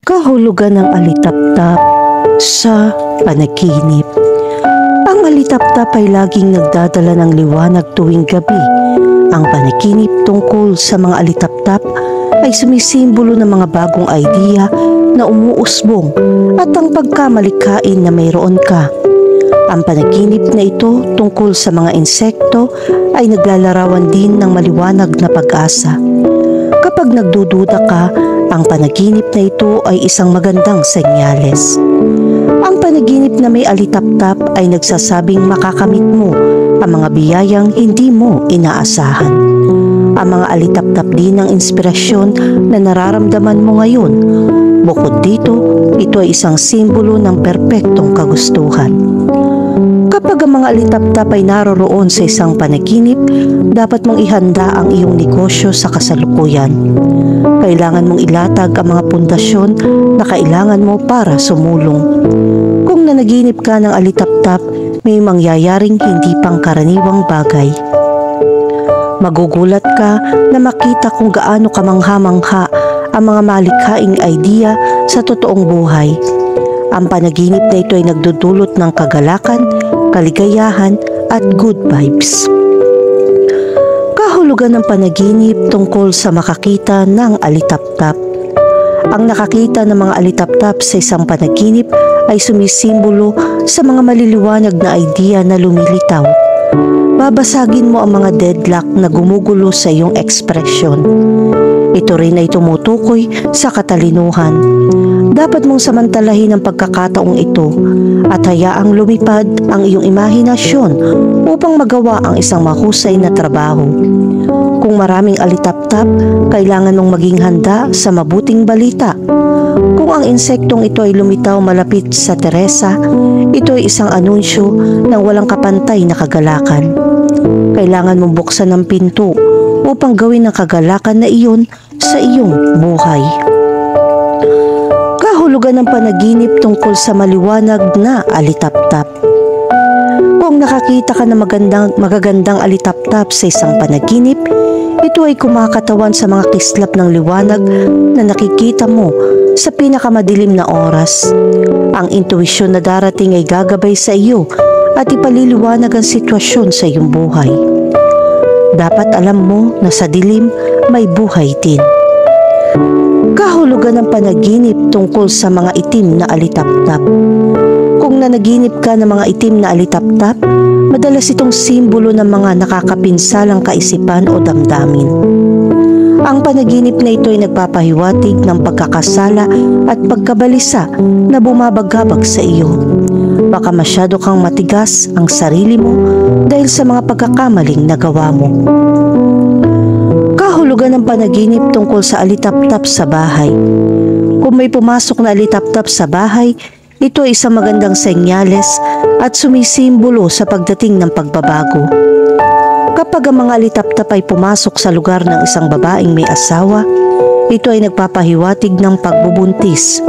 Kahulugan ng alitaptap sa panaginip. Ang alitaptap ay laging nagdadala ng liwanag tuwing gabi. Ang panaginip tungkol sa mga alitaptap ay sumisimbolo ng mga bagong idea na umuusbong at ang pagkamalikain na mayroon ka. Ang panaginip na ito tungkol sa mga insekto ay naglalarawan din ng maliwanag na pag-asa. Kapag nagdududa ka, ang panaginip na ito ay isang magandang senyales. Ang panaginip na may alitaptap ay nagsasabing makakamit mo ang mga biyayang hindi mo inaasahan. Ang mga alitaptap din ng inspirasyon na nararamdaman mo ngayon. Bukod dito, ito ay isang simbolo ng perpektong kagustuhan. Kapag ang mga alitaptap ay naroroon sa isang panaginip, dapat mong ihanda ang iyong negosyo sa kasalukuyan. Kailangan mong ilatag ang mga pundasyon na kailangan mo para sumulong. Kung nanaginip ka ng alitaptap, may mangyayaring hindi pangkaraniwang bagay. Magugulat ka na makita kung gaano kamangha-mangha ang mga malikhaing idea sa totoong buhay. Ang panaginip na ito ay nagdudulot ng kagalakan, kaligayahan at good vibes. Kahulugan ng panaginip tungkol sa makakita ng alitaptap. Ang nakakita ng mga alitaptap sa isang panaginip ay sumisimbolo sa mga maliliwanag na idea na lumilitaw. Babasagin mo ang mga deadlock na gumugulo sa iyong ekspresyon. Ito rin ay tumutukoy sa katalinuhan. Dapat mong samantalahin ang pagkakataong ito at hayaang lumipad ang iyong imahinasyon upang magawa ang isang mahusay na trabaho. Kung maraming alitaptap, kailangan mong maging handa sa mabuting balita. Kung ang insektong ito ay lumitaw malapit sa teresa, ito ay isang anunsyo ng walang kapantay na kagalakan. Kailangan mong buksan ang pinto upang gawin ang kagalakan na iyon sa iyong buhay. Kahulugan ng panaginip tungkol sa maliwanag na alitaptap. Kung nakakita ka ng magagandang alitaptap sa isang panaginip, ito ay kumakatawan sa mga kislap ng liwanag na nakikita mo sa pinakamadilim na oras. Ang intuisyon na darating ay gagabay sa iyo at ipaliliwanag ang sitwasyon sa iyong buhay. Dapat alam mo na sa dilim may buhay din. Kahulugan ng panaginip tungkol sa mga itim na alitaptap. Kung nanaginip ka ng mga itim na alitaptap, madalas itong simbolo ng mga nakakapinsalang kaisipan o damdamin. Ang panaginip na ito ay nagpapahiwatig ng pagkakasala at pagkabalisa na bumabagabag sa iyo. Baka masyado kang matigas ang sarili mo dahil sa mga pagkakamaling nagawa mo. Kahulugan ng panaginip tungkol sa alitaptap sa bahay. Kung may pumasok na alitaptap sa bahay, ito ay isang magandang senyales at sumisimbolo sa pagdating ng pagbabago. Kapag ang mga alitaptap ay pumasok sa lugar ng isang babaeng may asawa, ito ay nagpapahiwatig ng pagbubuntis.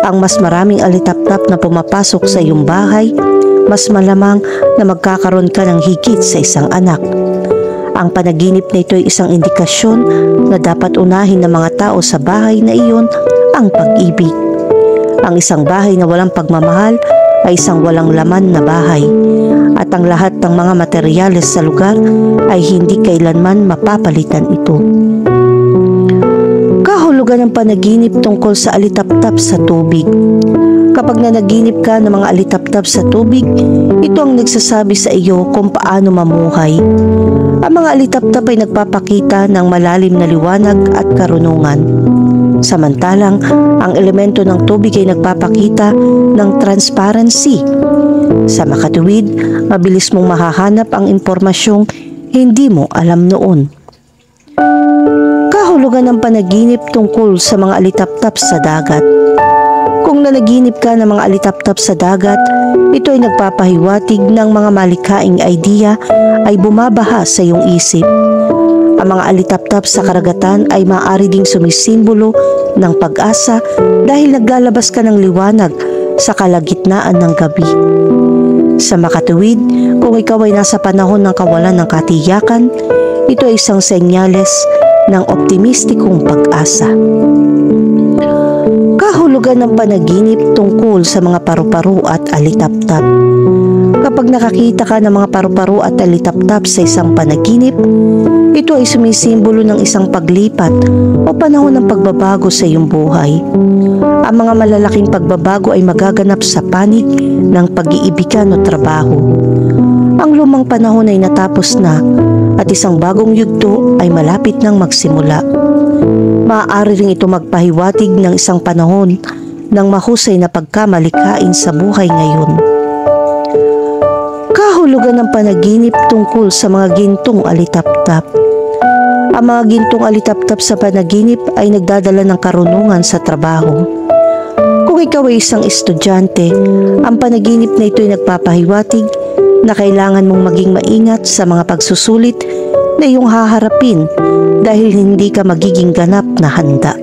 Ang mas maraming alitaptap na pumapasok sa iyong bahay, mas malamang na magkakaroon ka ng higit sa isang anak. Ang panaginip na ito ay isang indikasyon na dapat unahin ng mga tao sa bahay na iyon ang pag-ibig. Ang isang bahay na walang pagmamahal ay isang walang laman na bahay, at ang lahat ng mga materyales sa lugar ay hindi kailanman mapapalitan ito. Kahulugan ng panaginip tungkol sa alitaptap sa tubig. Kapag nanaginip ka ng mga alitaptap sa tubig, ito ang nagsasabi sa iyo kung paano mamuhay. Ang mga alitaptap ay nagpapakita ng malalim na liwanag at karunungan. Samantalang, ang elemento ng tubig ay nagpapakita ng transparency. Sa makatuwid, mabilis mong mahahanap ang impormasyong hindi mo alam noon. Kahulugan ng panaginip tungkol sa mga alitaptap sa dagat. Kung nanaginip ka ng mga alitaptap sa dagat, ito ay nagpapahiwatig ng mga malikhaing idea ay bumabaha sa iyong isip. Ang mga alitaptap sa karagatan ay maaari ding sumisimbolo ng pag-asa dahil naglalabas ka ng liwanag sa kalagitnaan ng gabi. Sa makatuwid, kung ikaw ay nasa panahon ng kawalan ng katiyakan, ito ay isang senyales ng optimistikong pag-asa. Kahulugan ng panaginip tungkol sa mga paru-paro at alitaptap. Kapag nakakita ka ng mga paru-paro at alitaptap sa isang panaginip, ito ay sumisimbolo ng isang paglipat o panahon ng pagbabago sa iyong buhay. Ang mga malalaking pagbabago ay magaganap sa panig ng pag-iibigan o trabaho. Ang lumang panahon ay natapos na at isang bagong yugto ay malapit nang magsimula. Maaari rin ito magpahiwatig ng isang panahon ng mahusay na pagkamalikhain sa buhay ngayon. Kahulugan ng panaginip tungkol sa mga gintong alitaptap. Ang mga gintong alitaptap sa panaginip ay nagdadala ng karunungan sa trabaho. Kung ikaw ay isang estudyante, ang panaginip na ito ay nagpapahiwatig na kailangan mong maging maingat sa mga pagsusulit na iyong haharapin dahil hindi ka magiging ganap na handa.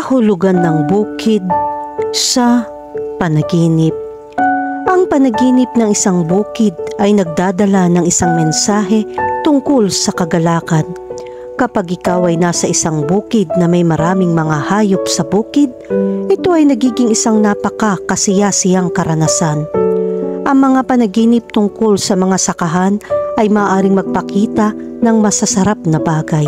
Kahulugan ng bukid sa panaginip. Ang panaginip ng isang bukid ay nagdadala ng isang mensahe tungkol sa kagalakan. Kapag ikaw ay nasa isang bukid na may maraming mga hayop sa bukid, ito ay nagiging isang napakakasiya-siyang karanasan. Ang mga panaginip tungkol sa mga sakahan ay maaaring magpakita ng masasarap na bagay.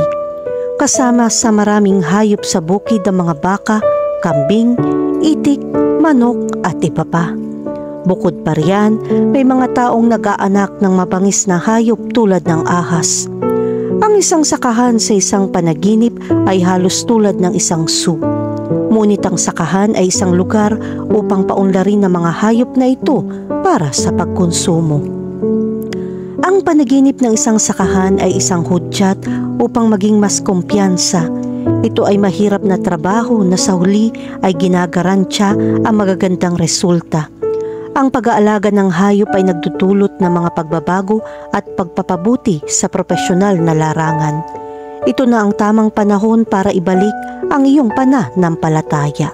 Kasama sa maraming hayop sa bukid ang mga baka, kambing, itik, manok at iba pa. Bukod pa riyan, may mga taong nag-aanak ng mabangis na hayop tulad ng ahas. Ang isang sakahan sa isang panaginip ay halos tulad ng isang zoo. Ngunit ang sakahan ay isang lugar upang paunlarin ng mga hayop na ito para sa pagkonsumo. Ang panaginip ng isang sakahan ay isang hudyat upang maging mas kumpiyansa. Ito ay mahirap na trabaho na sa huli ay ginagarantiya ang magagandang resulta. Ang pag-aalaga ng hayop ay nagdudulot ng mga pagbabago at pagpapabuti sa propesyonal na larangan. Ito na ang tamang panahon para ibalik ang iyong pananampalataya.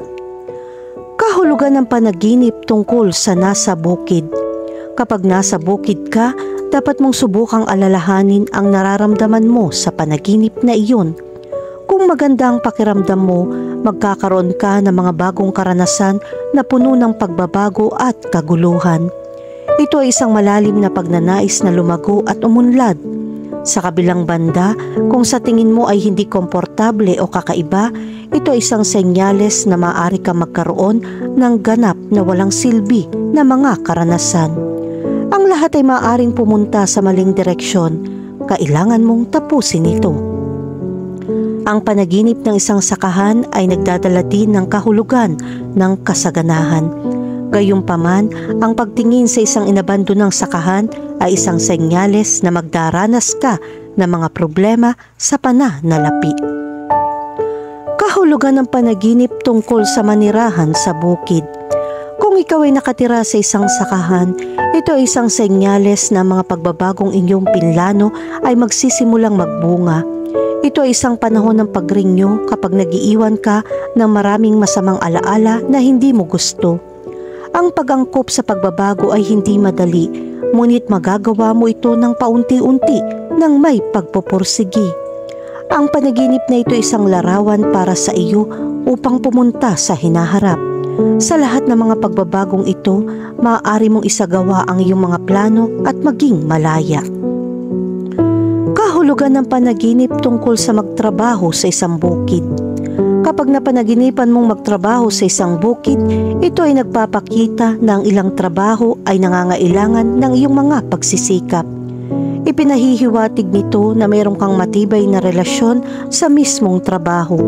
Kahulugan ng panaginip tungkol sa nasa bukid. Kapag nasa bukid ka, dapat mong subukang alalahanin ang nararamdaman mo sa panaginip na iyon. Kung maganda ang pakiramdam mo, magkakaroon ka ng mga bagong karanasan na puno ng pagbabago at kaguluhan. Ito ay isang malalim na pagnanais na lumago at umunlad. Sa kabilang banda, kung sa tingin mo ay hindi komportable o kakaiba, ito ay isang senyales na maaari ka magkaroon ng ganap na walang silbi na mga karanasan. Ang lahat ay maaaring pumunta sa maling direksyon. Kailangan mong tapusin ito. Ang panaginip ng isang sakahan ay nagdadala din ng kahulugan ng kasaganahan. Gayunpaman, ang pagtingin sa isang inabandonang sakahan ay isang senyales na magdaranas ka ng mga problema sa pananalapi. Kahulugan ng panaginip tungkol sa manirahan sa bukid. Kung ikaw ay nakatira sa isang sakahan, ito ay isang senyales na mga pagbabagong inyong pinlano ay magsisimulang magbunga. Ito ay isang panahon ng pagrinyo kapag nagiiwan ka ng maraming masamang alaala na hindi mo gusto. Ang pag-angkop sa pagbabago ay hindi madali, ngunit magagawa mo ito ng paunti-unti nang may pagpupursigi. Ang panaginip na ito ay isang larawan para sa iyo upang pumunta sa hinaharap. Sa lahat ng mga pagbabagong ito, maaari mong isagawa ang iyong mga plano at maging malaya. Kahulugan ng panaginip tungkol sa magtrabaho sa isang bukid. Kapag napanaginipan mong magtrabaho sa isang bukid, ito ay nagpapakita na ang ilang trabaho ay nangangailangan ng iyong mga pagsisikap. Ipinahihiwatig nito na mayroon kang matibay na relasyon sa mismong trabaho.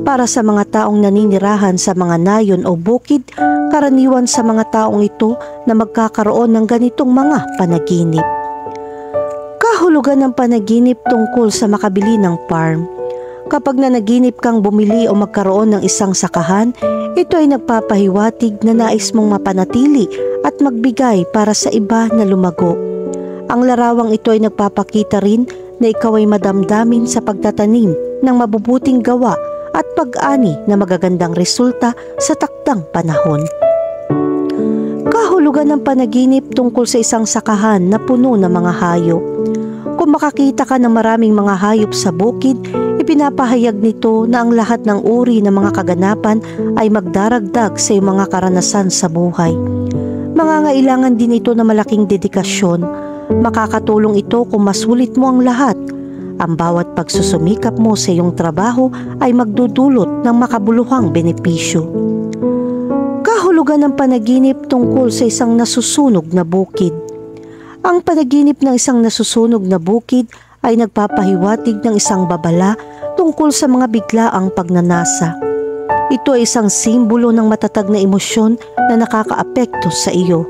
Para sa mga taong naninirahan sa mga nayon o bukid, karaniwan sa mga taong ito na magkakaroon ng ganitong mga panaginip. Kahulugan ng panaginip tungkol sa makabili ng farm. Kapag nanaginip kang bumili o magkaroon ng isang sakahan, ito ay nagpapahiwatig na nais mong mapanatili at magbigay para sa iba na lumago. Ang larawang ito ay nagpapakita rin na ikaw ay madamdamin sa pagtatanim ng mabubuting gawa at pag-ani na magagandang resulta sa takdang panahon. Kahulugan ng panaginip tungkol sa isang sakahan na puno ng mga hayop. Kung makakita ka ng maraming mga hayop sa bukid, ipinapahayag nito na ang lahat ng uri ng mga kaganapan ay magdaragdag sa iyong mga karanasan sa buhay. Mangangailangan din ito ng malaking dedikasyon. Makakatulong ito kung masulit mo ang lahat. Ang bawat pagsusumikap mo sa iyong trabaho ay magdudulot ng makabuluhang benepisyo. Kahulugan ng panaginip tungkol sa isang nasusunog na bukid. Ang panaginip ng isang nasusunog na bukid ay nagpapahiwatig ng isang babala tungkol sa mga biglaang pagnanasa. Ito ay isang simbolo ng matatag na emosyon na nakakaapekto sa iyo.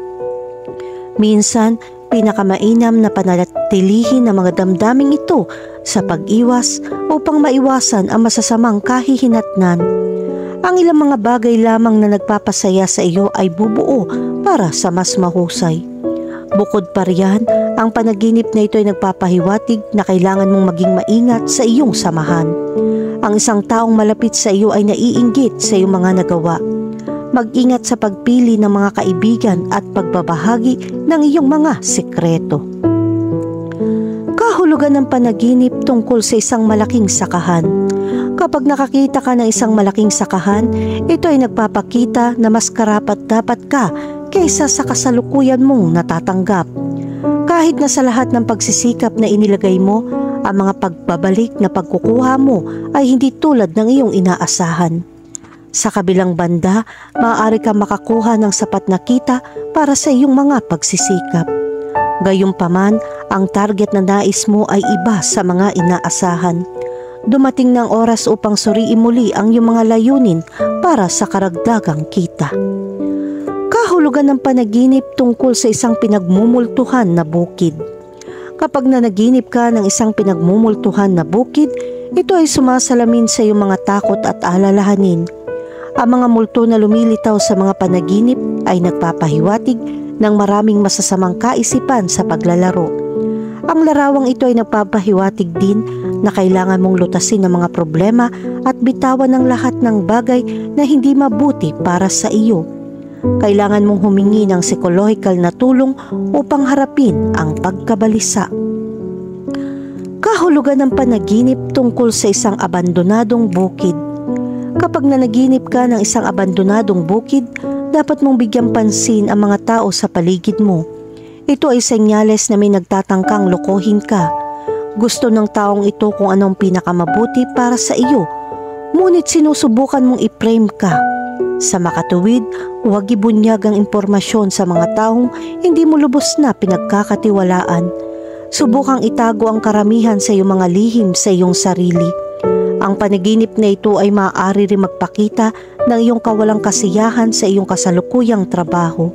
Minsan, pinakamainam na panatilihin ang mga damdaming ito sa pag-iwas upang maiwasan ang masasamang kahihinatnan. Ang ilang mga bagay lamang na nagpapasaya sa iyo ay bubuo para sa mas mahusay. Bukod pa riyan, ang panaginip na ito ay nagpapahiwatig na kailangan mong maging maingat sa iyong samahan. Ang isang taong malapit sa iyo ay naiinggit sa iyong mga nagawa. Mag-ingat sa pagpili ng mga kaibigan at pagbabahagi ng iyong mga sekreto. Kahulugan ng panaginip tungkol sa isang malaking sakahan. Kapag nakakita ka ng isang malaking sakahan, ito ay nagpapakita na mas karapat-dapat ka kaysa sa kasalukuyan mong natatanggap. Kahit na sa lahat ng pagsisikap na inilagay mo, ang mga pagbabalik na pagkukuha mo ay hindi tulad ng iyong inaasahan. Sa kabilang banda, maaari ka makakuha ng sapat na kita para sa iyong mga pagsisikap. Gayunpaman, ang target na nais mo ay iba sa mga inaasahan. Dumating ng oras upang suriin muli ang iyong mga layunin para sa karagdagang kita. Kahulugan ng panaginip tungkol sa isang pinagmumultuhan na bukid. Kapag nanaginip ka ng isang pinagmumultuhan na bukid, ito ay sumasalamin sa iyong mga takot at alalahanin. Ang mga multo na lumilitaw sa mga panaginip ay nagpapahiwatig ng maraming masasamang kaisipan sa paglalaro. Ang larawang ito ay nagpapahiwatig din na kailangan mong lutasin ang mga problema at bitawan ang lahat ng bagay na hindi mabuti para sa iyo. Kailangan mong humingi ng psikolohikal na tulong upang harapin ang pagkabalisa. Kahulugan ng panaginip tungkol sa isang abandonadong bukid. Kapag nanaginip ka ng isang abandonadong bukid, dapat mong bigyang pansin ang mga tao sa paligid mo. Ito ay senyales na may nagtatangkang lokohin ka. Gusto ng taong ito kung anong pinakamabuti para sa iyo, ngunit sinusubukan mong i-frame ka. Sa makatuwid, huwag ibunyag ang impormasyon sa mga taong hindi mo lubos na pinagkakatiwalaan. Subukang itago ang karamihan sa iyong mga lihim sa iyong sarili. Ang panaginip na ito ay maaari rin magpakita ng iyong kawalang kasiyahan sa iyong kasalukuyang trabaho.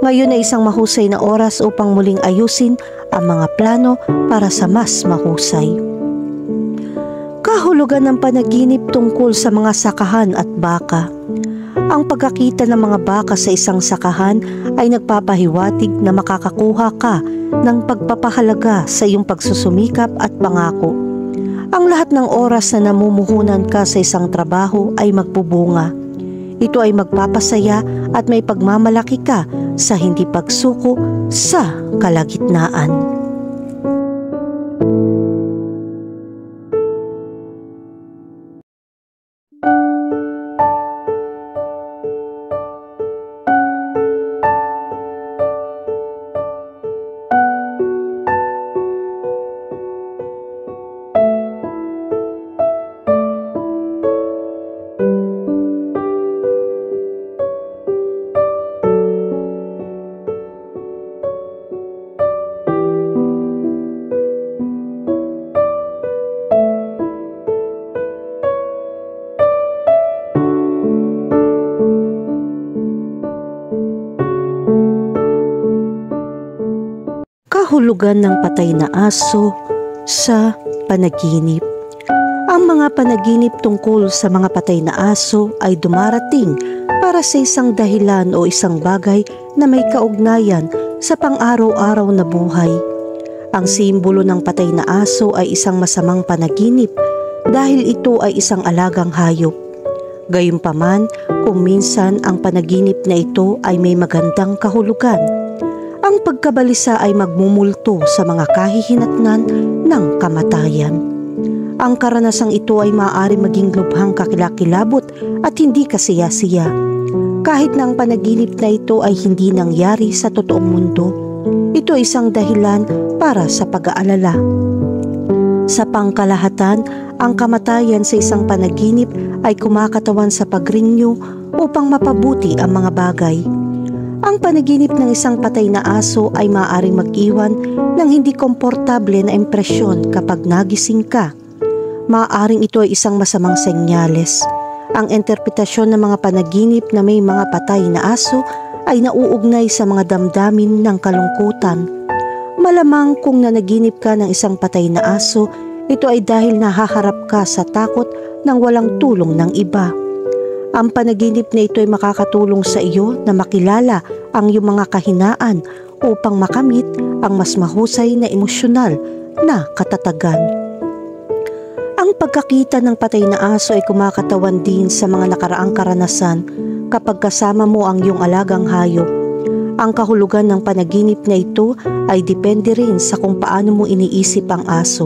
Ngayon ay isang mahusay na oras upang muling ayusin ang mga plano para sa mas mahusay. Kahulugan ng panaginip tungkol sa mga sakahan at baka. Ang pagkakita ng mga baka sa isang sakahan ay nagpapahiwatig na makakakuha ka ng pagpapahalaga sa iyong pagsusumikap at pangako. Ang lahat ng oras na namumuhunan ka sa isang trabaho ay magbubunga. Ito ay magpapasaya at may pagmamalaki ka sa hindi pagsuko sa kalagitnaan. Kahulugan ng patay na aso sa panaginip. Ang mga panaginip tungkol sa mga patay na aso ay dumarating para sa isang dahilan o isang bagay na may kaugnayan sa pang-araw-araw na buhay. Ang simbolo ng patay na aso ay isang masamang panaginip dahil ito ay isang alagang hayop. Gayunpaman, kung minsan ang panaginip na ito ay may magandang kahulugan, ang pagkabalisa ay magmumulto sa mga kahihinatnan ng kamatayan. Ang karanasang ito ay maaari maging lubhang kakilakilabot at hindi kasiya-siya. Kahit na ang panaginip na ito ay hindi nangyari sa totoong mundo, ito ay isang dahilan para sa pag-aalala. Sa pangkalahatan, ang kamatayan sa isang panaginip ay kumakatawan sa pagrinyo upang mapabuti ang mga bagay. Ang panaginip ng isang patay na aso ay maaaring mag-iwan ng hindi komportable na impresyon kapag nagising ka. Maaaring ito ay isang masamang senyales. Ang interpretasyon ng mga panaginip na may mga patay na aso ay nauugnay sa mga damdamin ng kalungkutan. Malamang kung nanaginip ka ng isang patay na aso, ito ay dahil nahaharap ka sa takot ng walang tulong ng iba. Ang panaginip na ito ay makakatulong sa iyo na makilala ang iyong mga kahinaan upang makamit ang mas mahusay na emosyonal na katatagan. Ang pagkakita ng patay na aso ay kumakatawan din sa mga nakaraang karanasan kapag kasama mo ang iyong alagang hayop. Ang kahulugan ng panaginip na ito ay depende rin sa kung paano mo iniisip ang aso.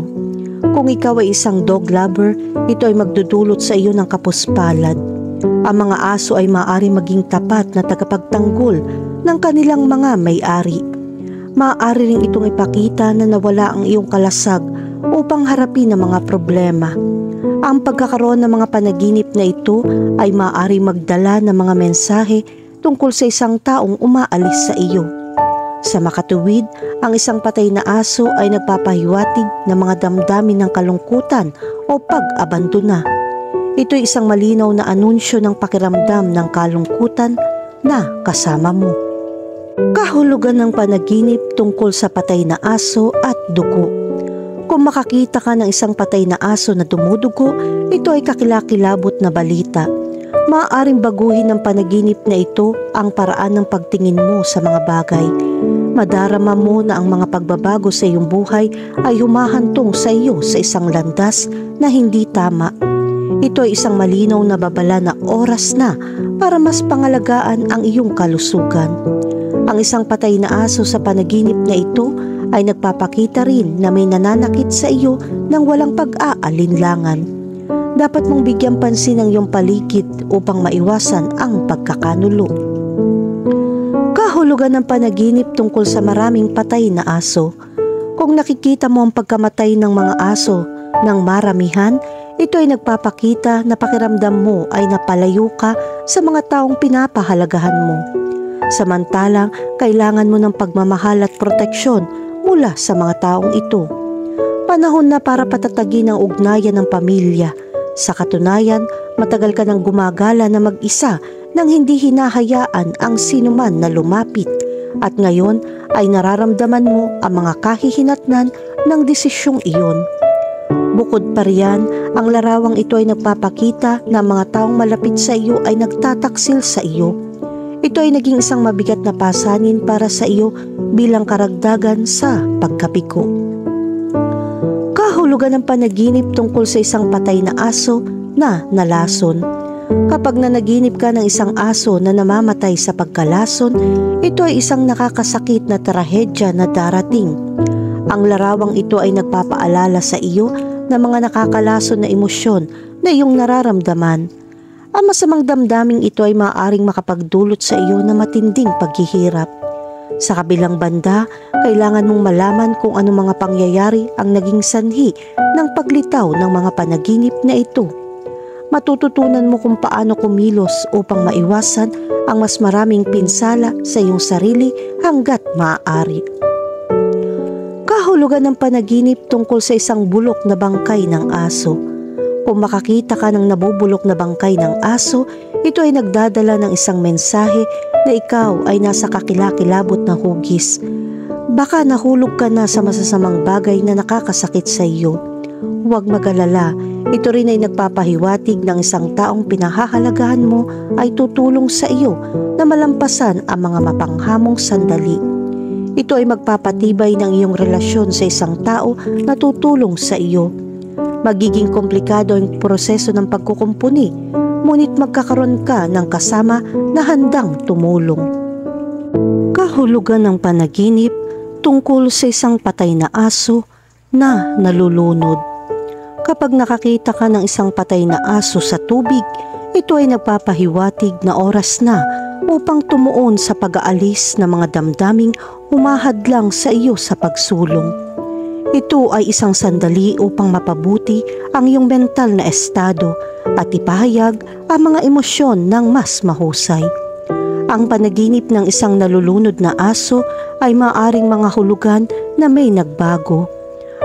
Kung ikaw ay isang dog lover, ito ay magdudulot sa iyo ng kapuspalad. Ang mga aso ay maaari maging tapat na tagapagtanggol ng kanilang mga may-ari. Maaari rin itong ipakita na nawala ang iyong kalasag upang harapin ang mga problema. Ang pagkakaroon ng mga panaginip na ito ay maaari magdala ng mga mensahe tungkol sa isang taong umaalis sa iyo. Sa makatuwid, ang isang patay na aso ay nagpapahiwatig ng mga damdamin ng kalungkutan o pag-abandona. Ito ay isang malinaw na anunsyo ng pakiramdam ng kalungkutan na kasama mo. Kahulugan ng panaginip tungkol sa patay na aso at dugo. Kung makakita ka ng isang patay na aso na dumudugo, ito ay kakilakilabot na balita. Maaaring baguhin ng panaginip na ito ang paraan ng pagtingin mo sa mga bagay. Madarama mo na ang mga pagbabago sa iyong buhay ay humahantong sa iyo sa isang landas na hindi tama. Ito ay isang malinaw na babala na oras na para mas pangalagaan ang iyong kalusugan. Ang isang patay na aso sa panaginip na ito ay nagpapakita rin na may nananakit sa iyo ng walang pag-aalinlangan. Dapat mong bigyang pansin ang iyong paligid upang maiwasan ang pagkakanulo. Kahulugan ng panaginip tungkol sa maraming patay na aso. Kung nakikita mo ang pagkamatay ng mga aso ng maramihan, ito ay nagpapakita na pakiramdam mo ay napalayo ka sa mga taong pinapahalagahan mo. Samantalang kailangan mo ng pagmamahal at proteksyon mula sa mga taong ito. Panahon na para patatagin ang ugnayan ng pamilya. Sa katunayan, matagal ka nang gumagala na mag-isa nang hindi hinahayaan ang sinuman na lumapit. At ngayon ay nararamdaman mo ang mga kahihinatnan ng desisyong iyon. Bukod pa riyan, ang larawang ito ay nagpapakita na mga taong malapit sa iyo ay nagtataksil sa iyo. Ito ay naging isang mabigat na pasanin para sa iyo bilang karagdagan sa pagkapiko. Kahulugan ng panaginip tungkol sa isang patay na aso na nalason. Kapag nanaginip ka ng isang aso na namamatay sa pagkalason, ito ay isang nakakasakit na trahedya na darating. Ang larawang ito ay nagpapaalala sa iyo ng mga nakakalason na emosyon na iyong nararamdaman. Ang masamang damdaming ito ay maaaring makapagdulot sa iyo ng matinding paghihirap. Sa kabilang banda, kailangan mong malaman kung ano mga pangyayari ang naging sanhi ng paglitaw ng mga panaginip na ito. Matututunan mo kung paano kumilos upang maiwasan ang mas maraming pinsala sa iyong sarili hanggat maaari. Kahulugan ng panaginip tungkol sa isang bulok na bangkay ng aso. Kung makakita ka ng nabubulok na bangkay ng aso, ito ay nagdadala ng isang mensahe na ikaw ay nasa kakilakilabot na hugis. Baka nahulog ka na sa masasamang bagay na nakakasakit sa iyo. Huwag mag-alala, ito rin ay nagpapahiwatig ng isang taong pinahahalagahan mo ay tutulong sa iyo na malampasan ang mga mapanghamong sandali. Ito ay magpapatibay ng iyong relasyon sa isang tao na tutulong sa iyo. Magiging komplikado ang proseso ng pagkukumpuni, ngunit magkakaroon ka ng kasama na handang tumulong. Kahulugan ng panaginip tungkol sa isang patay na aso na nalulunod. Kapag nakakita ka ng isang patay na aso sa tubig, ito ay nagpapahiwatig na oras na upang tumuon sa pag-aalis ng mga damdaming humahadlang sa iyo sa pagsulong. Ito ay isang sandali upang mapabuti ang iyong mental na estado at ipahayag ang mga emosyon ng mas mahusay. Ang panaginip ng isang nalulunod na aso ay maaaring mga hulugan na may nagbago.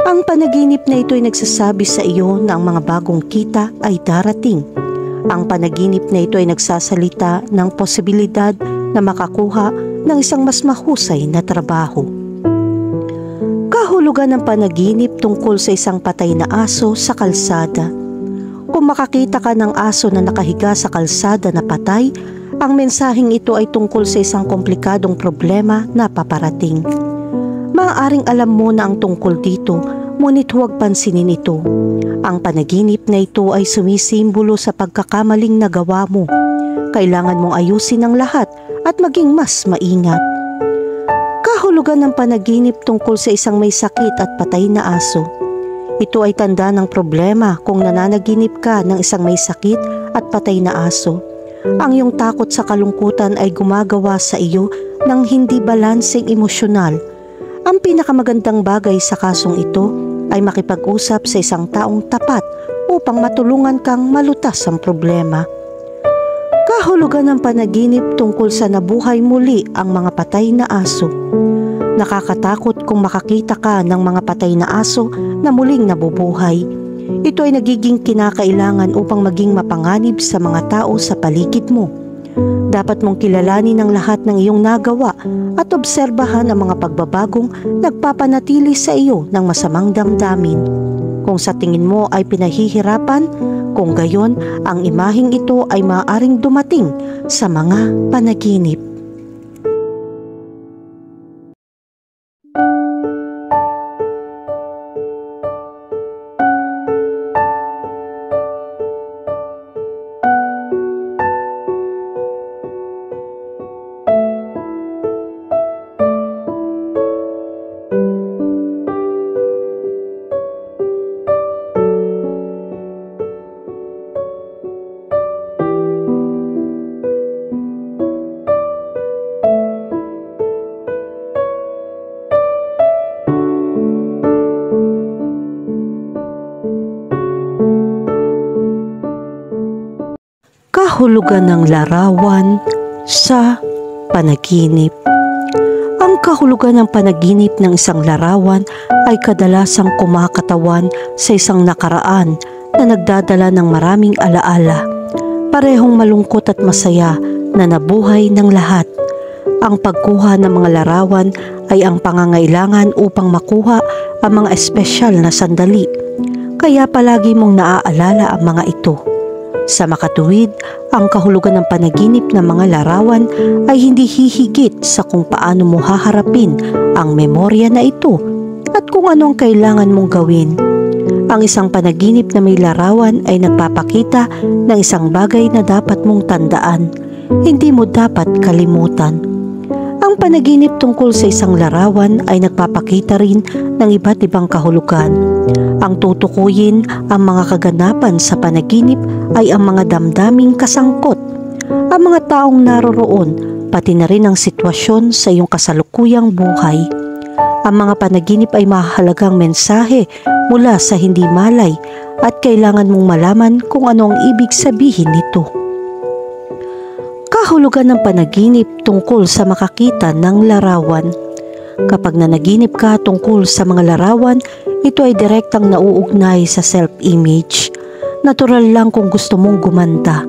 Ang panaginip na ito ay nagsasabi sa iyo na ang mga bagong kita ay darating. Ang panaginip na ito ay nagsasalita ng posibilidad na makakuha ng isang mas mahusay na trabaho. Kahulugan ng panaginip tungkol sa isang patay na aso sa kalsada. Kung makakita ka ng aso na nakahiga sa kalsada na patay, ang mensaheng ito ay tungkol sa isang komplikadong problema na paparating. Maaaring alam mo na ang tungkol dito, ngunit huwag pansinin ito. Ang panaginip na ito ay sumisimbolo sa pagkakamaling nagawa mo. Kailangan mong ayusin ang lahat at maging mas maingat. Kahulugan ng panaginip tungkol sa isang may sakit at patay na aso. Ito ay tanda ng problema kung nananaginip ka ng isang may sakit at patay na aso. Ang iyong takot sa kalungkutan ay gumagawa sa iyo ng hindi balanseng emosyonal. Ang pinakamagandang bagay sa kasong ito ay makipag-usap sa isang taong tapat upang matulungan kang malutas ang problema. Kahulugan ng panaginip tungkol sa nabuhay muli ang mga patay na aso. Nakakatakot kung makakita ka ng mga patay na aso na muling nabubuhay. Ito ay nagiging kinakailangan upang maging mapanganib sa mga tao sa paligid mo. Dapat mong kilalanin ang lahat ng iyong nagawa at obserbahan ang mga pagbabagong nagpapanatili sa iyo ng masamang damdamin. Kung sa tingin mo ay pinahihirapan, kung gayon, ang imaheng ito ay maaaring dumating sa mga panaginip. Kahulugan ng larawan sa panaginip. Ang kahulugan ng panaginip ng isang larawan ay kadalasang kumakatawan sa isang nakaraan na nagdadala ng maraming alaala, parehong malungkot at masaya na nabuhay ng lahat. Ang pagkuha ng mga larawan ay ang pangangailangan upang makuha ang mga espesyal na sandali, kaya palagi mong naaalala ang mga ito. Sa makatuwid, ang kahulugan ng panaginip ng mga larawan ay hindi hihigit sa kung paano mo haharapin ang memorya na ito at kung ano ang kailangan mong gawin. Ang isang panaginip na may larawan ay nagpapakita ng isang bagay na dapat mong tandaan, hindi mo dapat kalimutan. Ang panaginip tungkol sa isang larawan ay nagpapakita rin ng iba't ibang kahulugan. Ang tutukuyin ang mga kaganapan sa panaginip ay ang mga damdaming kasangkot, ang mga taong naroroon, pati na rin ang sitwasyon sa iyong kasalukuyang buhay. Ang mga panaginip ay mahalagang mensahe mula sa hindi malay at kailangan mong malaman kung ano ang ibig sabihin nito. Kahulugan ng panaginip tungkol sa makakita ng larawan. Kapag nanaginip ka tungkol sa mga larawan, ito ay direktang nauugnay sa self-image. Natural lang kung gusto mong gumanda.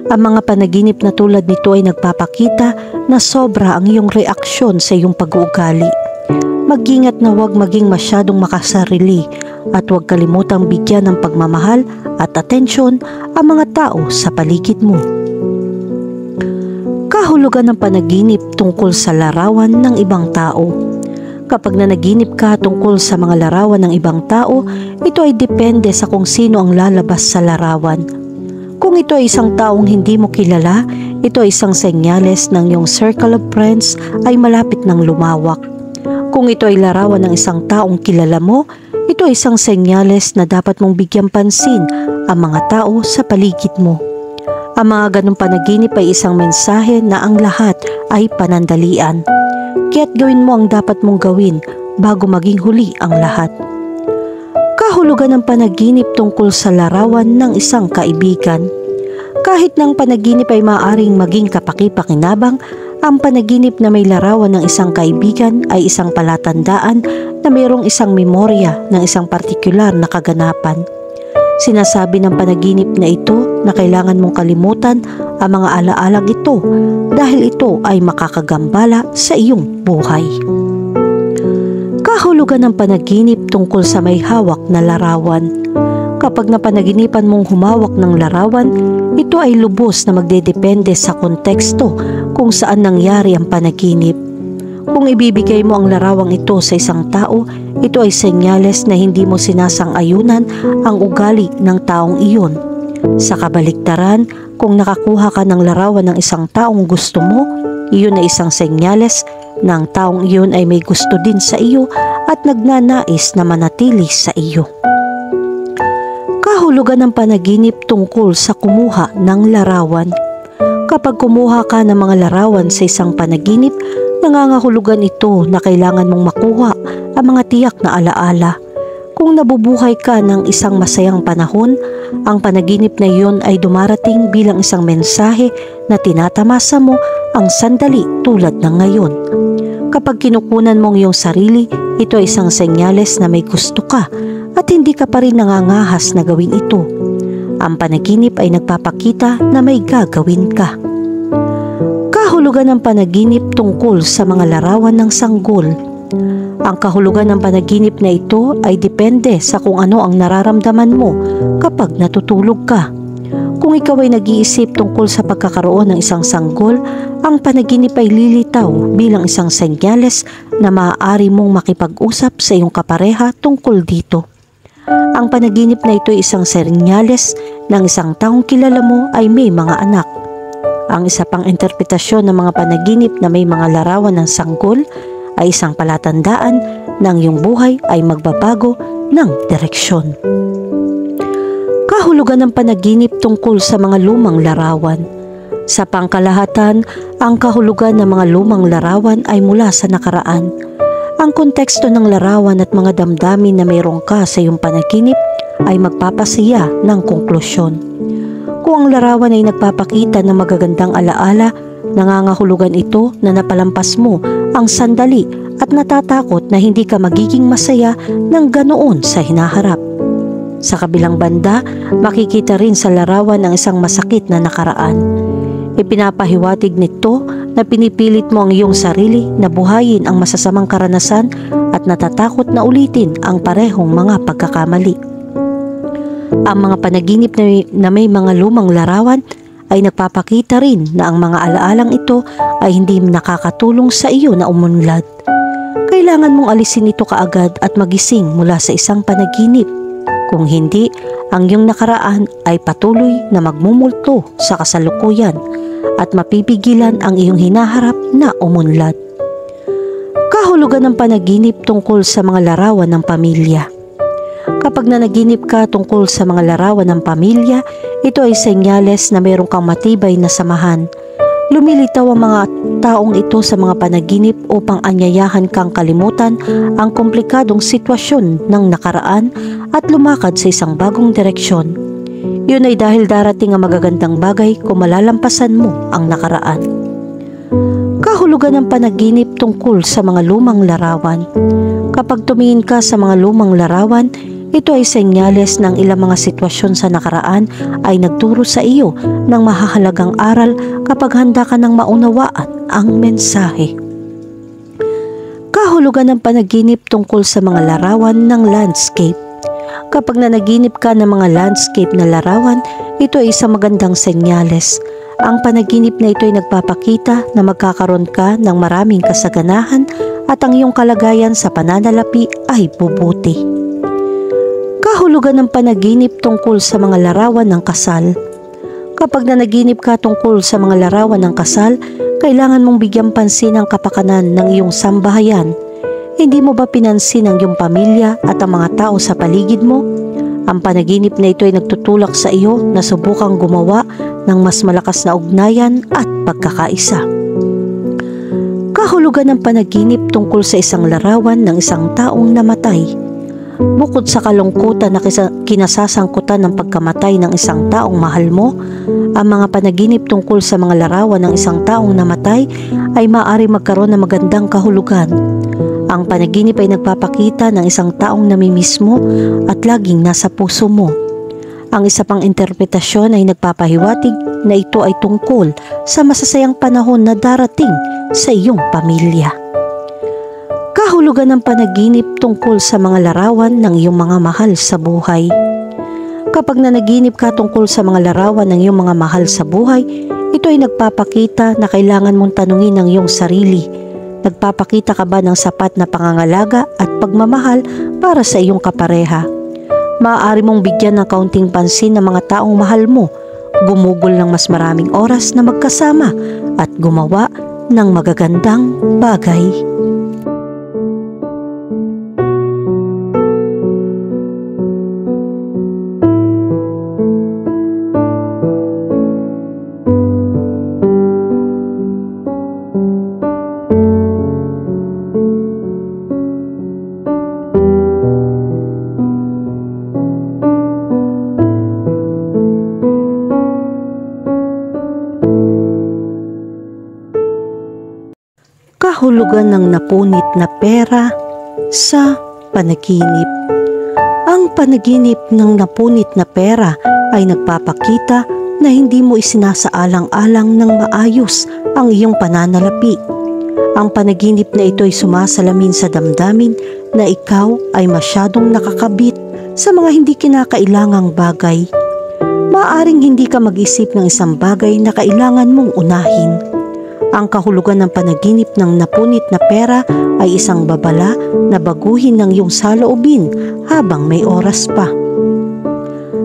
Ang mga panaginip na tulad nito ay nagpapakita na sobra ang iyong reaksyon sa iyong pag-uugali. Mag-ingat na huwag maging masyadong makasarili at huwag kalimutang bigyan ng pagmamahal at atensyon ang mga tao sa paligid mo. Kahulugan ng panaginip tungkol sa larawan ng ibang tao. Kapag nanaginip ka tungkol sa mga larawan ng ibang tao, ito ay depende sa kung sino ang lalabas sa larawan. Kung ito ay isang taong hindi mo kilala, ito ay isang senyales ng iyong circle of friends ay malapit ng lumawak. Kung ito ay larawan ng isang taong kilala mo, ito ay isang senyales na dapat mong bigyang pansin ang mga tao sa paligid mo. Ang mga ganong panaginip ay isang mensahe na ang lahat ay panandalian. Kaya't gawin mo ang dapat mong gawin bago maging huli ang lahat. Kahulugan ng panaginip tungkol sa larawan ng isang kaibigan. Kahit ng panaginip ay maaaring maging kapaki-pakinabang, ang panaginip na may larawan ng isang kaibigan ay isang palatandaan na mayroong isang memorya ng isang partikular na kaganapan. Sinasabi ng panaginip na ito na kailangan mong kalimutan ang mga alaalang ito dahil ito ay makakagambala sa iyong buhay. Kahulugan ng panaginip tungkol sa may hawak na larawan. Kapag napanaginipan mong humawak ng larawan, ito ay lubos na magdedepende sa konteksto kung saan nangyari ang panaginip. Kung ibibigay mo ang larawang ito sa isang tao, ito ay senyales na hindi mo sinasang-ayunan ang ugali ng taong iyon. Sa kabaliktaran, kung nakakuha ka ng larawan ng isang taong gusto mo, iyon ay isang senyales na ang taong iyon ay may gusto din sa iyo at nagnanais na manatili sa iyo. Kahulugan ng panaginip tungkol sa kumuha ng larawan. Kapag kumuha ka ng mga larawan sa isang panaginip, nangangahulugan ito na kailangan mong makuha ang mga tiyak na alaala. Kung nabubuhay ka ng isang masayang panahon, ang panaginip na iyon ay dumarating bilang isang mensahe na tinatamasa mo ang sandali tulad ng ngayon. Kapag kinukunan mong iyong sarili, ito ay isang senyales na may gusto ka at hindi ka pa rin nangangahas na gawin ito. Ang panaginip ay nagpapakita na may gagawin ka. Kahulugan ng panaginip tungkol sa mga larawan ng sanggol. Ang kahulugan ng panaginip na ito ay depende sa kung ano ang nararamdaman mo kapag natutulog ka. Kung ikaw ay nag-iisip tungkol sa pagkakaroon ng isang sanggol, ang panaginip ay lilitaw bilang isang senyales na maaari mong makipag-usap sa iyong kapareha tungkol dito. Ang panaginip na ito ay isang senyales ng isang taong kilala mo ay may mga anak. Ang isa pang interpretasyon ng mga panaginip na may mga larawan ng sanggol ay isang palatandaan na ang iyong buhay ay magbabago ng direksyon. Kahulugan ng panaginip tungkol sa mga lumang larawan. Sa pangkalahatan, ang kahulugan ng mga lumang larawan ay mula sa nakaraan. Ang konteksto ng larawan at mga damdamin na mayroon ka sa iyong panaginip ay magpapasiya ng konklusyon. Kung ang larawan ay nagpapakita ng magagandang alaala, nangangahulugan ito na napalampas mo ang sandali at natatakot na hindi ka magiging masaya ng ganoon sa hinaharap. Sa kabilang banda, makikita rin sa larawan ang isang masakit na nakaraan. Ipinapahiwatig nito na pinipilit mo ang iyong sarili na buhayin ang masasamang karanasan at natatakot na ulitin ang parehong mga pagkakamali. Ang mga panaginip na may mga lumang larawan ay nagpapakita rin na ang mga alaalang ito ay hindi nakakatulong sa iyo na umunlad. Kailangan mong alisin ito kaagad at magising mula sa isang panaginip. Kung hindi, ang iyong nakaraan ay patuloy na magmumulto sa kasalukuyan at mapipigilan ang iyong hinaharap na umunlad. Kahulugan ng panaginip tungkol sa mga larawan ng pamilya. Kapag nanaginip ka tungkol sa mga larawan ng pamilya, ito ay senyales na mayroon kang matibay na samahan. Lumilitaw ang mga taong ito sa mga panaginip upang anyayahan kang kalimutan ang komplikadong sitwasyon ng nakaraan at lumakad sa isang bagong direksyon. Yun ay dahil darating ang magagandang bagay kung malalampasan mo ang nakaraan. Kahulugan ng panaginip tungkol sa mga lumang larawan. Kapag tumingin ka sa mga lumang larawan, ito ay senyales ng ilang mga sitwasyon sa nakaraan ay nagturo sa iyo ng mahahalagang aral kapag handa ka ng maunawaan ang mensahe. Kahulugan ng panaginip tungkol sa mga larawan ng landscape. Kapag nanaginip ka ng mga landscape na larawan, ito ay isang magandang senyales. Ang panaginip na ito ay nagpapakita na magkakaroon ka ng maraming kasaganahan at ang iyong kalagayan sa pananalapi ay bubuti. Kahulugan ng panaginip tungkol sa mga larawan ng kasal. Kapag nanaginip ka tungkol sa mga larawan ng kasal, kailangan mong bigyang pansin ang kapakanan ng iyong sambahayan. Hindi mo ba pinansin ang iyong pamilya at ang mga tao sa paligid mo? Ang panaginip na ito ay nagtutulak sa iyo na subukang gumawa ng mas malakas na ugnayan at pagkakaisa. Kahulugan ng panaginip tungkol sa isang larawan ng isang taong namatay. Bukod sa kalungkutan na kinasasangkutan ng pagkamatay ng isang taong mahal mo, ang mga panaginip tungkol sa mga larawan ng isang taong namatay ay maaari magkaroon ng magandang kahulugan. Ang panaginip ay nagpapakita ng isang taong namimiss mo at laging nasa puso mo. Ang isa pang interpretasyon ay nagpapahiwatig na ito ay tungkol sa masasayang panahon na darating sa iyong pamilya. Kahulugan ng panaginip tungkol sa mga larawan ng iyong mga mahal sa buhay. Kapag nanaginip ka tungkol sa mga larawan ng iyong mga mahal sa buhay, ito ay nagpapakita na kailangan mong tanungin ang iyong sarili. Nagpapakita ka ba ng sapat na pangangalaga at pagmamahal para sa iyong kapareha? Maaari mong bigyan ng kaunting pansin ng mga taong mahal mo, gumugol ng mas maraming oras na magkasama at gumawa ng magagandang bagay. Kahulugan ng napunit na pera sa panaginip. Ang panaginip ng napunit na pera ay nagpapakita na hindi mo isinasaalang-alang ng maayos ang iyong pananalapi. Ang panaginip na ito ay sumasalamin sa damdamin na ikaw ay masyadong nakakabit sa mga hindi kinakailangang bagay. Maaaring hindi ka mag-isip ng isang bagay na kailangan mong unahin. Ang kahulugan ng panaginip ng napunit na pera ay isang babala na baguhin ng iyong saloobin habang may oras pa.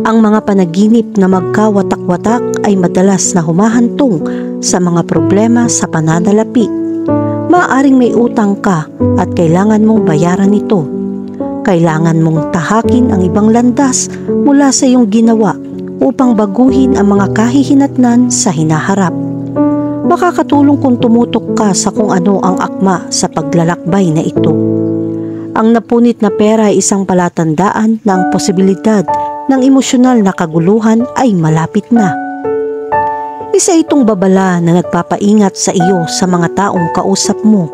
Ang mga panaginip na magkawatak-watak ay madalas na humahantong sa mga problema sa pananalapi. Maaaring may utang ka at kailangan mong bayaran ito. Kailangan mong tahakin ang ibang landas mula sa iyong ginawa upang baguhin ang mga kahihinatnan sa hinaharap. Makakatulong kung tumutok ka sa kung ano ang akma sa paglalakbay na ito. Ang napunit na pera ay isang palatandaan na ang posibilidad ng emosyonal na kaguluhan ay malapit na. Isa itong babala na nagpapaingat sa iyo sa mga taong kausap mo.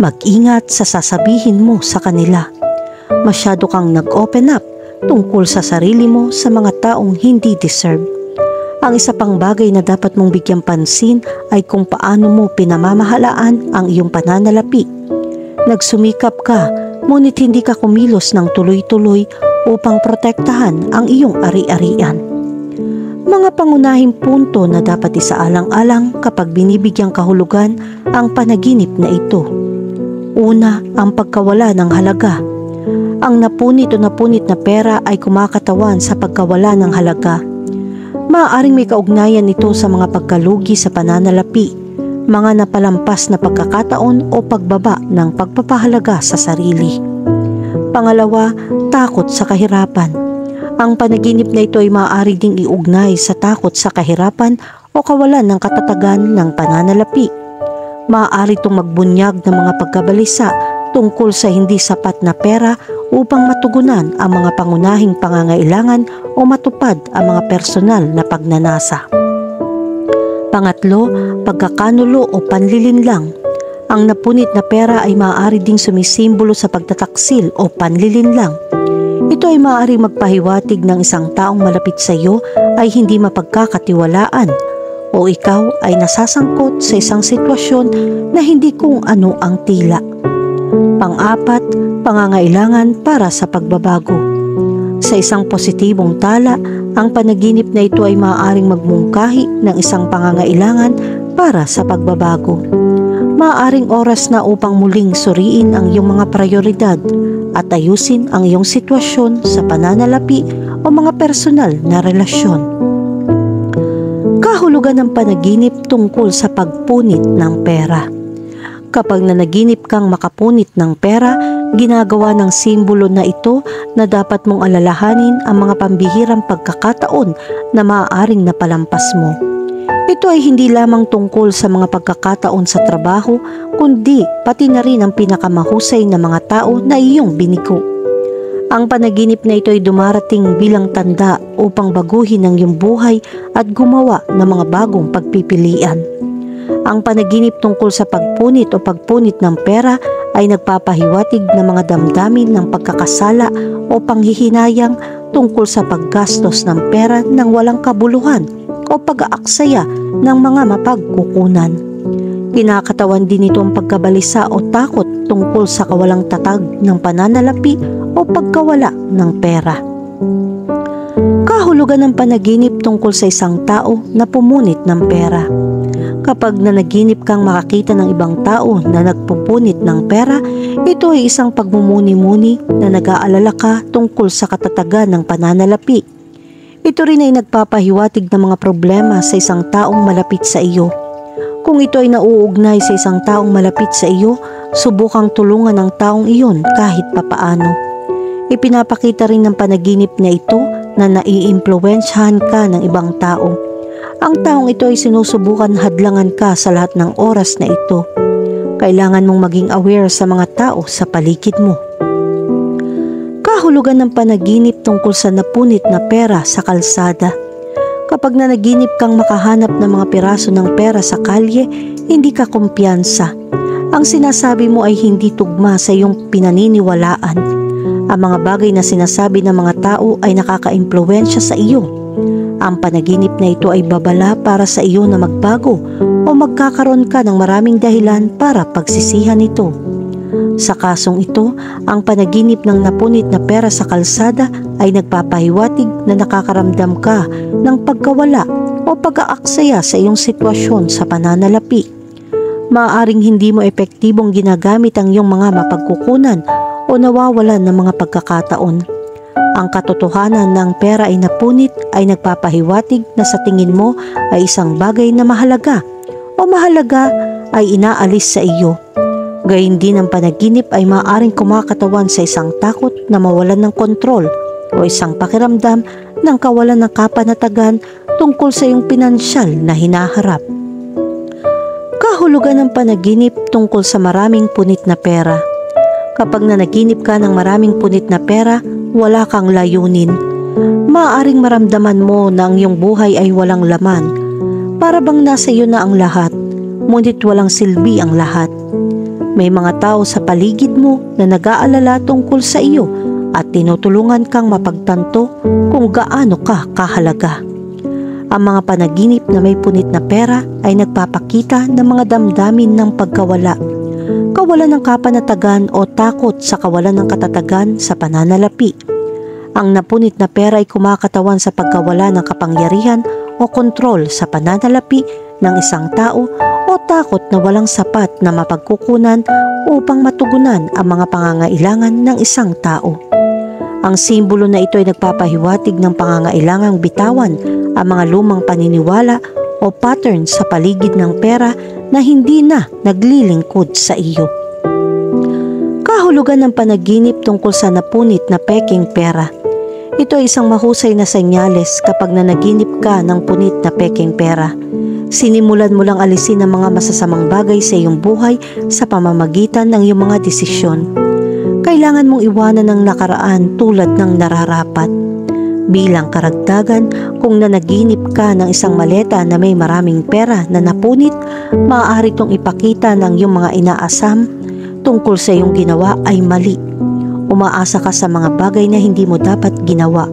Mag-ingat sa sasabihin mo sa kanila. Masyado kang nag-open up tungkol sa sarili mo sa mga taong hindi deserve. Ang isa pang bagay na dapat mong bigyang pansin ay kung paano mo pinamamahalaan ang iyong pananalapi. Nagsumikap ka, ngunit hindi ka kumilos ng tuloy-tuloy upang protektahan ang iyong ari-arian. Mga pangunahing punto na dapat isaalang-alang kapag binibigyang kahulugan ang panaginip na ito. Una, ang pagkawala ng halaga. Ang napunit o napunit na pera ay kumakatawan sa pagkawala ng halaga. Maaaring may kaugnayan ito sa mga pagkalugi sa pananalapi, mga napalampas na pagkakataon o pagbaba ng pagpapahalaga sa sarili. Pangalawa, takot sa kahirapan. Ang panaginip na ito ay maaari ding iugnay sa takot sa kahirapan o kawalan ng katatagan ng pananalapi. Maaari itong magbunyag ng mga pagkabalisa tungkol sa hindi sapat na pera upang matugunan ang mga pangunahing pangangailangan o matupad ang mga personal na pagnanasa. Pangatlo, pagkakanulo o panlilinlang. Ang napunit na pera ay maaari ding sumisimbolo sa pagtataksil o panlilinlang. Ito ay maaari magpahiwatig ng isang taong malapit sa iyo ay hindi mapagkakatiwalaan o ikaw ay nasasangkot sa isang sitwasyon na hindi kung ano ang tila. Pang-apat, pangangailangan para sa pagbabago. Sa isang positibong tala, ang panaginip na ito ay maaaring magmungkahi ng isang pangangailangan para sa pagbabago. Maaaring oras na upang muling suriin ang iyong mga prioridad at ayusin ang iyong sitwasyon sa pananalapi o mga personal na relasyon. Kahulugan ng panaginip tungkol sa pagpunit ng pera. Kapag nanaginip kang makapunit ng pera, ginagawa ng simbolo na ito na dapat mong alalahanin ang mga pambihirang pagkakataon na maaaring napalampas mo. Ito ay hindi lamang tungkol sa mga pagkakataon sa trabaho, kundi pati na rin ang pinakamahusay na mga tao na iyong binigo. Ang panaginip na ito ay dumarating bilang tanda upang baguhin ang iyong buhay at gumawa ng mga bagong pagpipilian. Ang panaginip tungkol sa pagpunit o pagpunit ng pera ay nagpapahiwatig ng mga damdamin ng pagkakasala o panghihinayang tungkol sa paggastos ng pera ng walang kabuluhan o pag-aaksaya ng mga mapagkukunan. Kinakatawan din ito ang pagkabalisa o takot tungkol sa kawalang tatag ng pananalapi o pagkawala ng pera. Kahulugan ng panaginip tungkol sa isang tao na pumunit ng pera. Kapag nanaginip kang makakita ng ibang tao na nagpupunit ng pera, ito ay isang pagmumuni-muni na nag-aalala ka tungkol sa katatagan ng pananalapi. Ito rin ay nagpapahiwatig ng mga problema sa isang taong malapit sa iyo. Kung ito ay nauugnay sa isang taong malapit sa iyo, subukang tulungan ang taong iyon kahit papaano. Ipinapakita rin ng panaginip na ito na naiimpluwensyahan ka ng ibang tao. Ang taong ito ay sinusubukan hadlangan ka sa lahat ng oras na ito. Kailangan mong maging aware sa mga tao sa paligid mo. Kahulugan ng panaginip tungkol sa napunit na pera sa kalsada. Kapag nanaginip kang makahanap ng mga piraso ng pera sa kalye, hindi ka kumpiyansa. Ang sinasabi mo ay hindi tugma sa iyong pinaniniwalaan. Ang mga bagay na sinasabi ng mga tao ay nakaka-impluwensya sa iyo. Ang panaginip na ito ay babala para sa iyo na magbago o magkakaroon ka ng maraming dahilan para pagsisihan ito. Sa kasong ito, ang panaginip ng napunit na pera sa kalsada ay nagpapahiwatig na nakakaramdam ka ng pagkawala o pag-aaksaya sa iyong sitwasyon sa pananalapi. Maaaring hindi mo epektibong ginagamit ang iyong mga mapagkukunan o nawawalan ng mga pagkakataon. Ang katotohanan ng pera ay napunit ay nagpapahiwatig na sa tingin mo ay isang bagay na mahalaga o mahalaga ay inaalis sa iyo. Gayun din ang panaginip ay maaaring kumakatawan sa isang takot na mawalan ng kontrol o isang pakiramdam ng kawalan ng kapanatagan tungkol sa iyong pinansyal na hinaharap. Kahulugan ng panaginip tungkol sa maraming punit na pera. Kapag nanaginip ka ng maraming punit na pera, wala kang layunin. Maaaring maramdaman mo na ang iyong buhay ay walang laman. Para bang nasa iyo na ang lahat, ngunit walang silbi ang lahat. May mga tao sa paligid mo na nag-aalala tungkol sa iyo at tinutulungan kang mapagtanto kung gaano ka kahalaga. Ang mga panaginip na may punit na pera ay nagpapakita ng mga damdamin ng pagkawala, kawalan ng kapanatagan o takot sa kawalan ng katatagan sa pananalapi. Ang napunit na pera ay kumakatawan sa pagkawala ng kapangyarihan o kontrol sa pananalapi ng isang tao o takot na walang sapat na mapagkukunan upang matugunan ang mga pangangailangan ng isang tao. Ang simbolo na ito ay nagpapahiwatig ng pangangailangang bitawan ang mga lumang paniniwala o pattern sa paligid ng pera na hindi na naglilingkod sa iyo. Kahulugan ng panaginip tungkol sa napunit na peking pera. Ito ay isang mahusay na senyales kapag nanaginip ka ng punit na peking pera. Sinimulan mo lang alisin ang mga masasamang bagay sa iyong buhay sa pamamagitan ng iyong mga desisyon. Kailangan mong iwanan ang nakaraan tulad ng nararapat. Bilang karagdagan, kung nanaginip ka ng isang maleta na may maraming pera na napunit, maaari itong ipakita ng iyong mga inaasam tungkol sa iyong ginawa ay mali. Umaasa ka sa mga bagay na hindi mo dapat ginawa.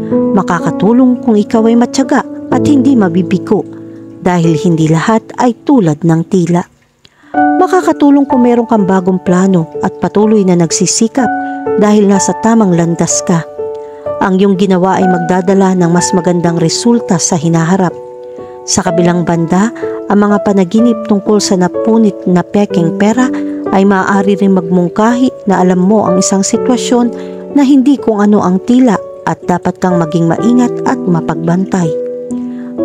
Makakatulong kung ikaw ay matyaga at hindi mabibiko dahil hindi lahat ay tulad ng tila. Makakatulong kung meron kang bagong plano at patuloy na nagsisikap dahil nasa tamang landas ka. Ang iyong ginawa ay magdadala ng mas magandang resulta sa hinaharap. Sa kabilang banda, ang mga panaginip tungkol sa napunit na peking pera ay maaari rin magmungkahi na alam mo ang isang sitwasyon na hindi kung ano ang tila at dapat kang maging maingat at mapagbantay.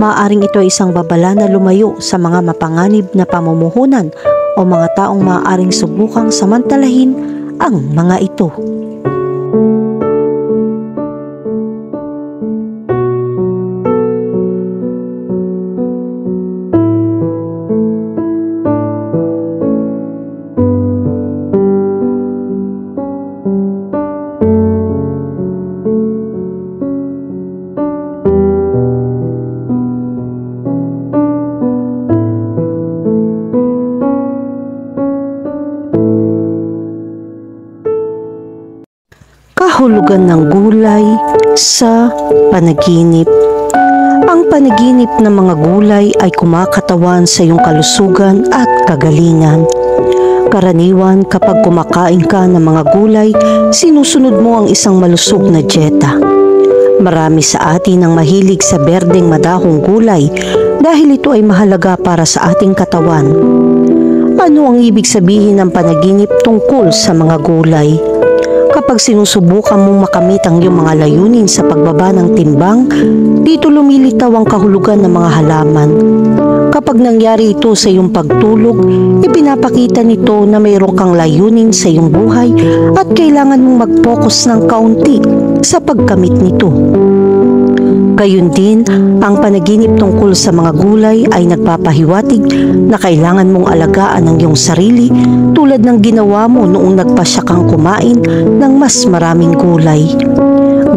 Maaaring ito ay isang babala na lumayo sa mga mapanganib na pamumuhunan o mga taong maaaring subukang samantalahin ang mga ito. Kahulugan ng gulay sa panaginip. Ang panaginip ng mga gulay ay kumakatawan sa iyong kalusugan at kagalingan. Karaniwan kapag kumakain ka ng mga gulay, sinusunod mo ang isang malusog na dieta. Marami sa atin ang mahilig sa berdeng madahong gulay dahil ito ay mahalaga para sa ating katawan. Ano ang ibig sabihin ng panaginip tungkol sa mga gulay? Kapag sinusubukan mong makamit ang iyong mga layunin sa pagbaba ng timbang, dito lumilitaw ang kahulugan ng mga halaman. Kapag nangyari ito sa iyong pagtulog, ipinapakita nito na mayroon kang layunin sa iyong buhay at kailangan mong mag-focus ng kaunti sa pagkamit nito. Gayun din, ang panaginip tungkol sa mga gulay ay nagpapahiwatig na kailangan mong alagaan ang iyong sarili tulad ng ginawa mo noong nagpasya kang kumain ng mas maraming gulay.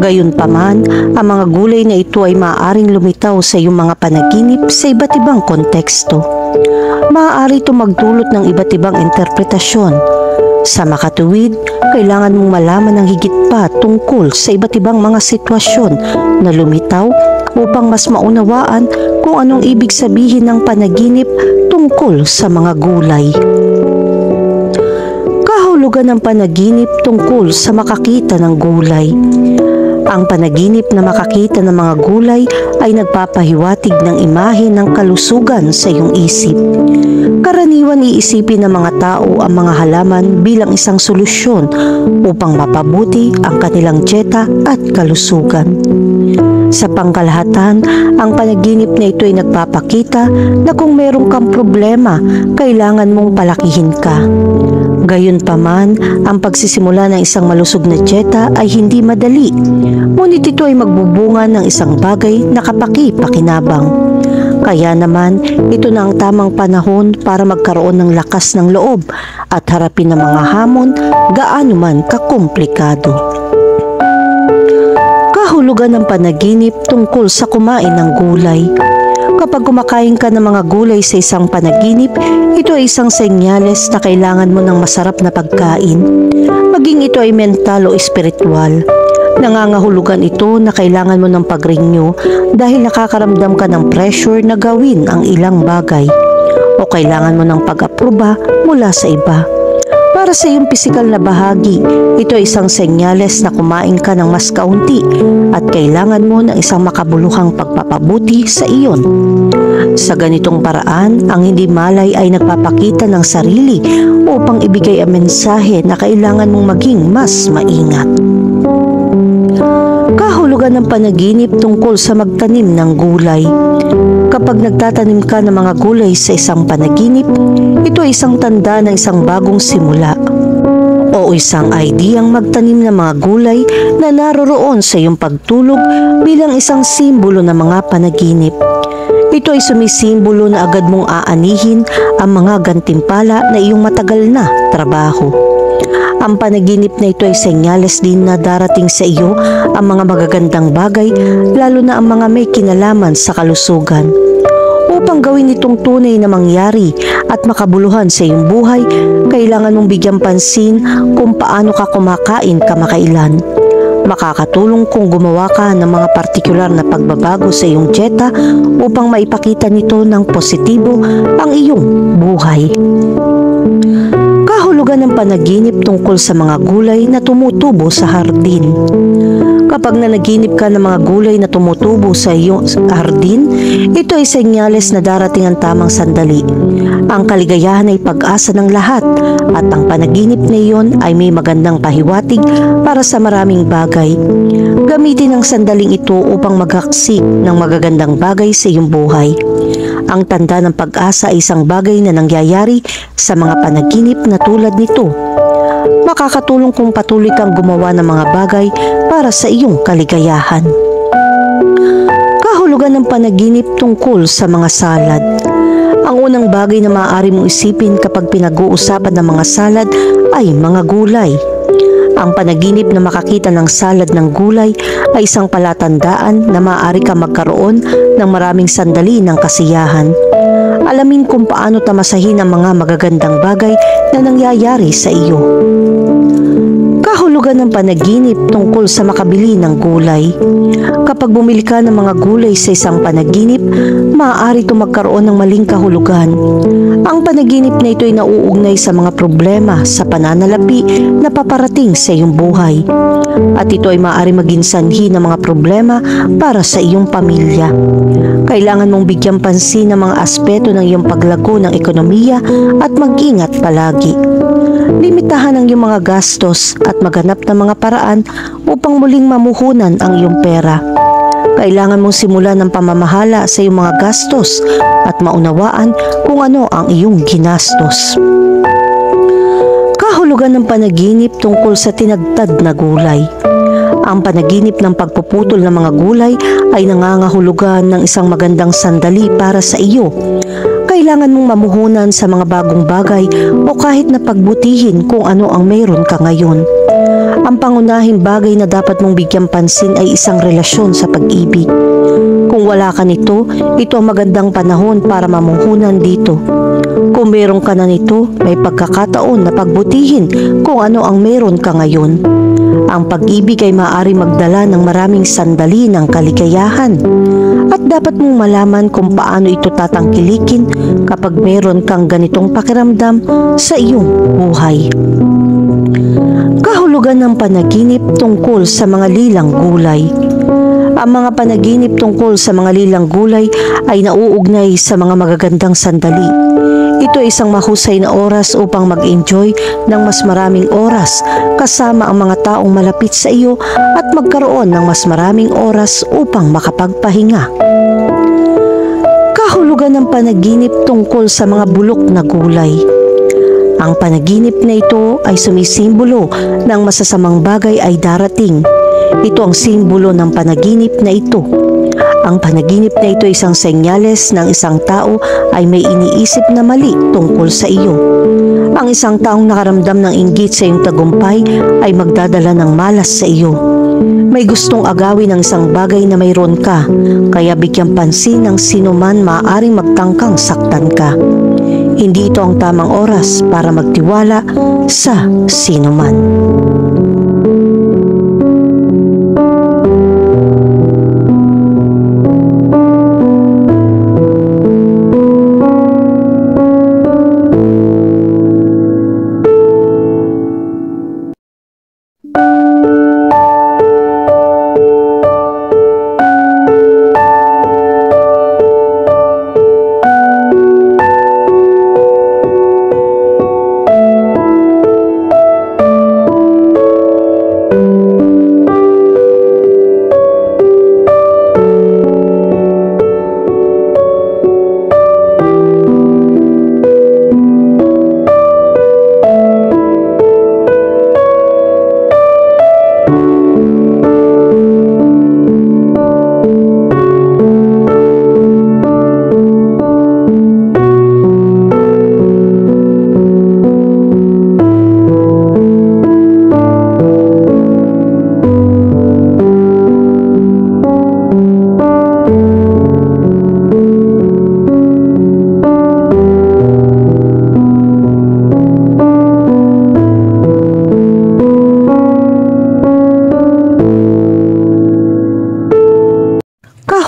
Gayunpaman, ang mga gulay na ito ay maaaring lumitaw sa iyong mga panaginip sa iba't ibang konteksto. Maaari ito magdulot ng iba't ibang interpretasyon. Sa makatuwid, kailangan mong malaman ng higit pa tungkol sa iba't ibang mga sitwasyon na lumitaw upang mas maunawaan kung anong ibig sabihin ng panaginip tungkol sa mga gulay. Kahulugan ng panaginip tungkol sa makakita ng gulay. Ang panaginip na makakita ng mga gulay ay nagpapahiwatig ng imahe ng kalusugan sa iyong isip. Karaniwan iisipin ng mga tao ang mga halaman bilang isang solusyon upang mapabuti ang kanilang dieta at kalusugan. Sa pangkalahatan, ang panaginip na ito ay nagpapakita na kung meron kang problema, kailangan mong palakihin ka. Gayunpaman, ang pagsisimula ng isang malusog na dieta ay hindi madali, ngunit ito ay magbubunga ng isang bagay na kapaki-pakinabang. Kaya naman, ito na ang tamang panahon para magkaroon ng lakas ng loob at harapin ang mga hamon gaano man kakomplikado. Kahulugan ng panaginip tungkol sa kumain ng gulay. Kapag kumakain ka ng mga gulay sa isang panaginip, ito ay isang senyales na kailangan mo ng masarap na pagkain. Maging ito ay mental o espiritual. Nangangahulugan ito na kailangan mo ng pag-renew dahil nakakaramdam ka ng pressure na gawin ang ilang bagay o kailangan mo ng pag-aproba mula sa iba. Para sa iyong pisikal na bahagi, ito ay isang senyales na kumain ka ng mas kaunti at kailangan mo ng isang makabuluhang pagpapabuti sa iyon. Sa ganitong paraan, ang hindi malay ay nagpapakita ng sarili upang ibigay ang mensahe na kailangan mong maging mas maingat. Kahulugan ng panaginip tungkol sa magtanim ng gulay. Kapag nagtatanim ka ng mga gulay sa isang panaginip, ito ay isang tanda ng isang bagong simula o isang ideyang magtanim ng mga gulay na naroroon sa iyong pagtulog bilang isang simbolo ng mga panaginip. Ito ay sumisimbolo na agad mong aanihin ang mga gantimpala na iyong matagal na trabaho. Ang panaginip na ito ay senyales din na darating sa iyo ang mga magagandang bagay, lalo na ang mga may kinalaman sa kalusugan. Upang gawin itong tunay na mangyari at makabuluhan sa iyong buhay, kailangan mong bigyang pansin kung paano ka kumakain kamakailan. Makakatulong kung gumawa ka ng mga partikular na pagbabago sa iyong dieta upang maipakita nito ng positibo ang iyong buhay. Kahulugan ng panaginip tungkol sa mga gulay na tumutubo sa hardin. Kapag nanaginip ka ng mga gulay na tumutubo sa iyong hardin, ito ay senyales na darating ang tamang sandali. Ang kaligayahan ay pag-asa ng lahat at ang panaginip na iyon ay may magandang pahiwatig para sa maraming bagay. Gamitin ang sandaling ito upang maghaksik ng magagandang bagay sa iyong buhay. Ang tanda ng pag-asa ay isang bagay na nangyayari sa mga panaginip na tulad nito. Makakatulong kung patuloy kang gumawa ng mga bagay para sa iyong kaligayahan. Kahulugan ng panaginip tungkol sa mga salad. Ang unang bagay na maaari mong isipin kapag pinag-uusapan ng mga salad ay mga gulay. Ang panaginip na makakita ng salad ng gulay ay isang palatandaan na maaari ka magkaroon ng maraming sandali ng kasiyahan. Alamin kung paano tamasahin ang mga magagandang bagay na nangyayari sa iyo. Kahulugan ng panaginip tungkol sa makabili ng gulay. Kapag bumili ka ng mga gulay sa isang panaginip, maaari ito magkaroon ng maling kahulugan. Ang panaginip na ito ay nauugnay sa mga problema sa pananalapi na paparating sa iyong buhay. At ito ay maaari maging sanhi ng mga problema para sa iyong pamilya. Kailangan mong bigyang pansin ng mga aspeto ng iyong paglago ng ekonomiya at mag-ingat palagi. Limitahan ang iyong mga gastos at maghanap ng mga paraan upang muling mamuhunan ang iyong pera. Kailangan mong simulan ng pamamahala sa iyong mga gastos at maunawaan kung ano ang iyong ginastos. Kahulugan ng panaginip tungkol sa tinagtad na gulay. Ang panaginip ng pagpuputol ng mga gulay ay nangangahulugan ng isang magandang sandali para sa iyo. Kailangan mong mamuhunan sa mga bagong bagay o kahit na pagbutihin kung ano ang mayroon ka ngayon. Ang pangunahing bagay na dapat mong bigyang pansin ay isang relasyon sa pag-ibig. Kung wala ka nito, ito ang magandang panahon para mamuhunan dito. Kung meron ka na nito, may pagkakataon na pagbutihin kung ano ang meron ka ngayon. Ang pag-ibig ay maaari magdala ng maraming sandali ng kaligayahan. At dapat mong malaman kung paano ito tatangkilikin kapag meron kang ganitong pakiramdam sa iyong buhay. Kahulugan ng panaginip tungkol sa mga lilang gulay. Ang mga panaginip tungkol sa mga lilang gulay ay nauugnay sa mga magagandang sandali. Ito ay isang mahusay na oras upang mag-enjoy ng mas maraming oras kasama ang mga taong malapit sa iyo at magkaroon ng mas maraming oras upang makapagpahinga. Kahulugan ng panaginip tungkol sa mga bulok na gulay. Ang panaginip na ito ay sumisimbolo ng masasamang bagay ay darating. Ito ang simbolo ng panaginip na ito. Ang panaginip na ito ay isang senyales ng isang tao ay may iniisip na mali tungkol sa iyo. Ang isang taong nakaramdam ng inggit sa iyong tagumpay ay magdadala ng malas sa iyo. May gustong agawin ng isang bagay na mayroon ka, kaya bigyang pansin ng sinuman maaaring magtangkang saktan ka. Hindi ito ang tamang oras para magtiwala sa sinuman.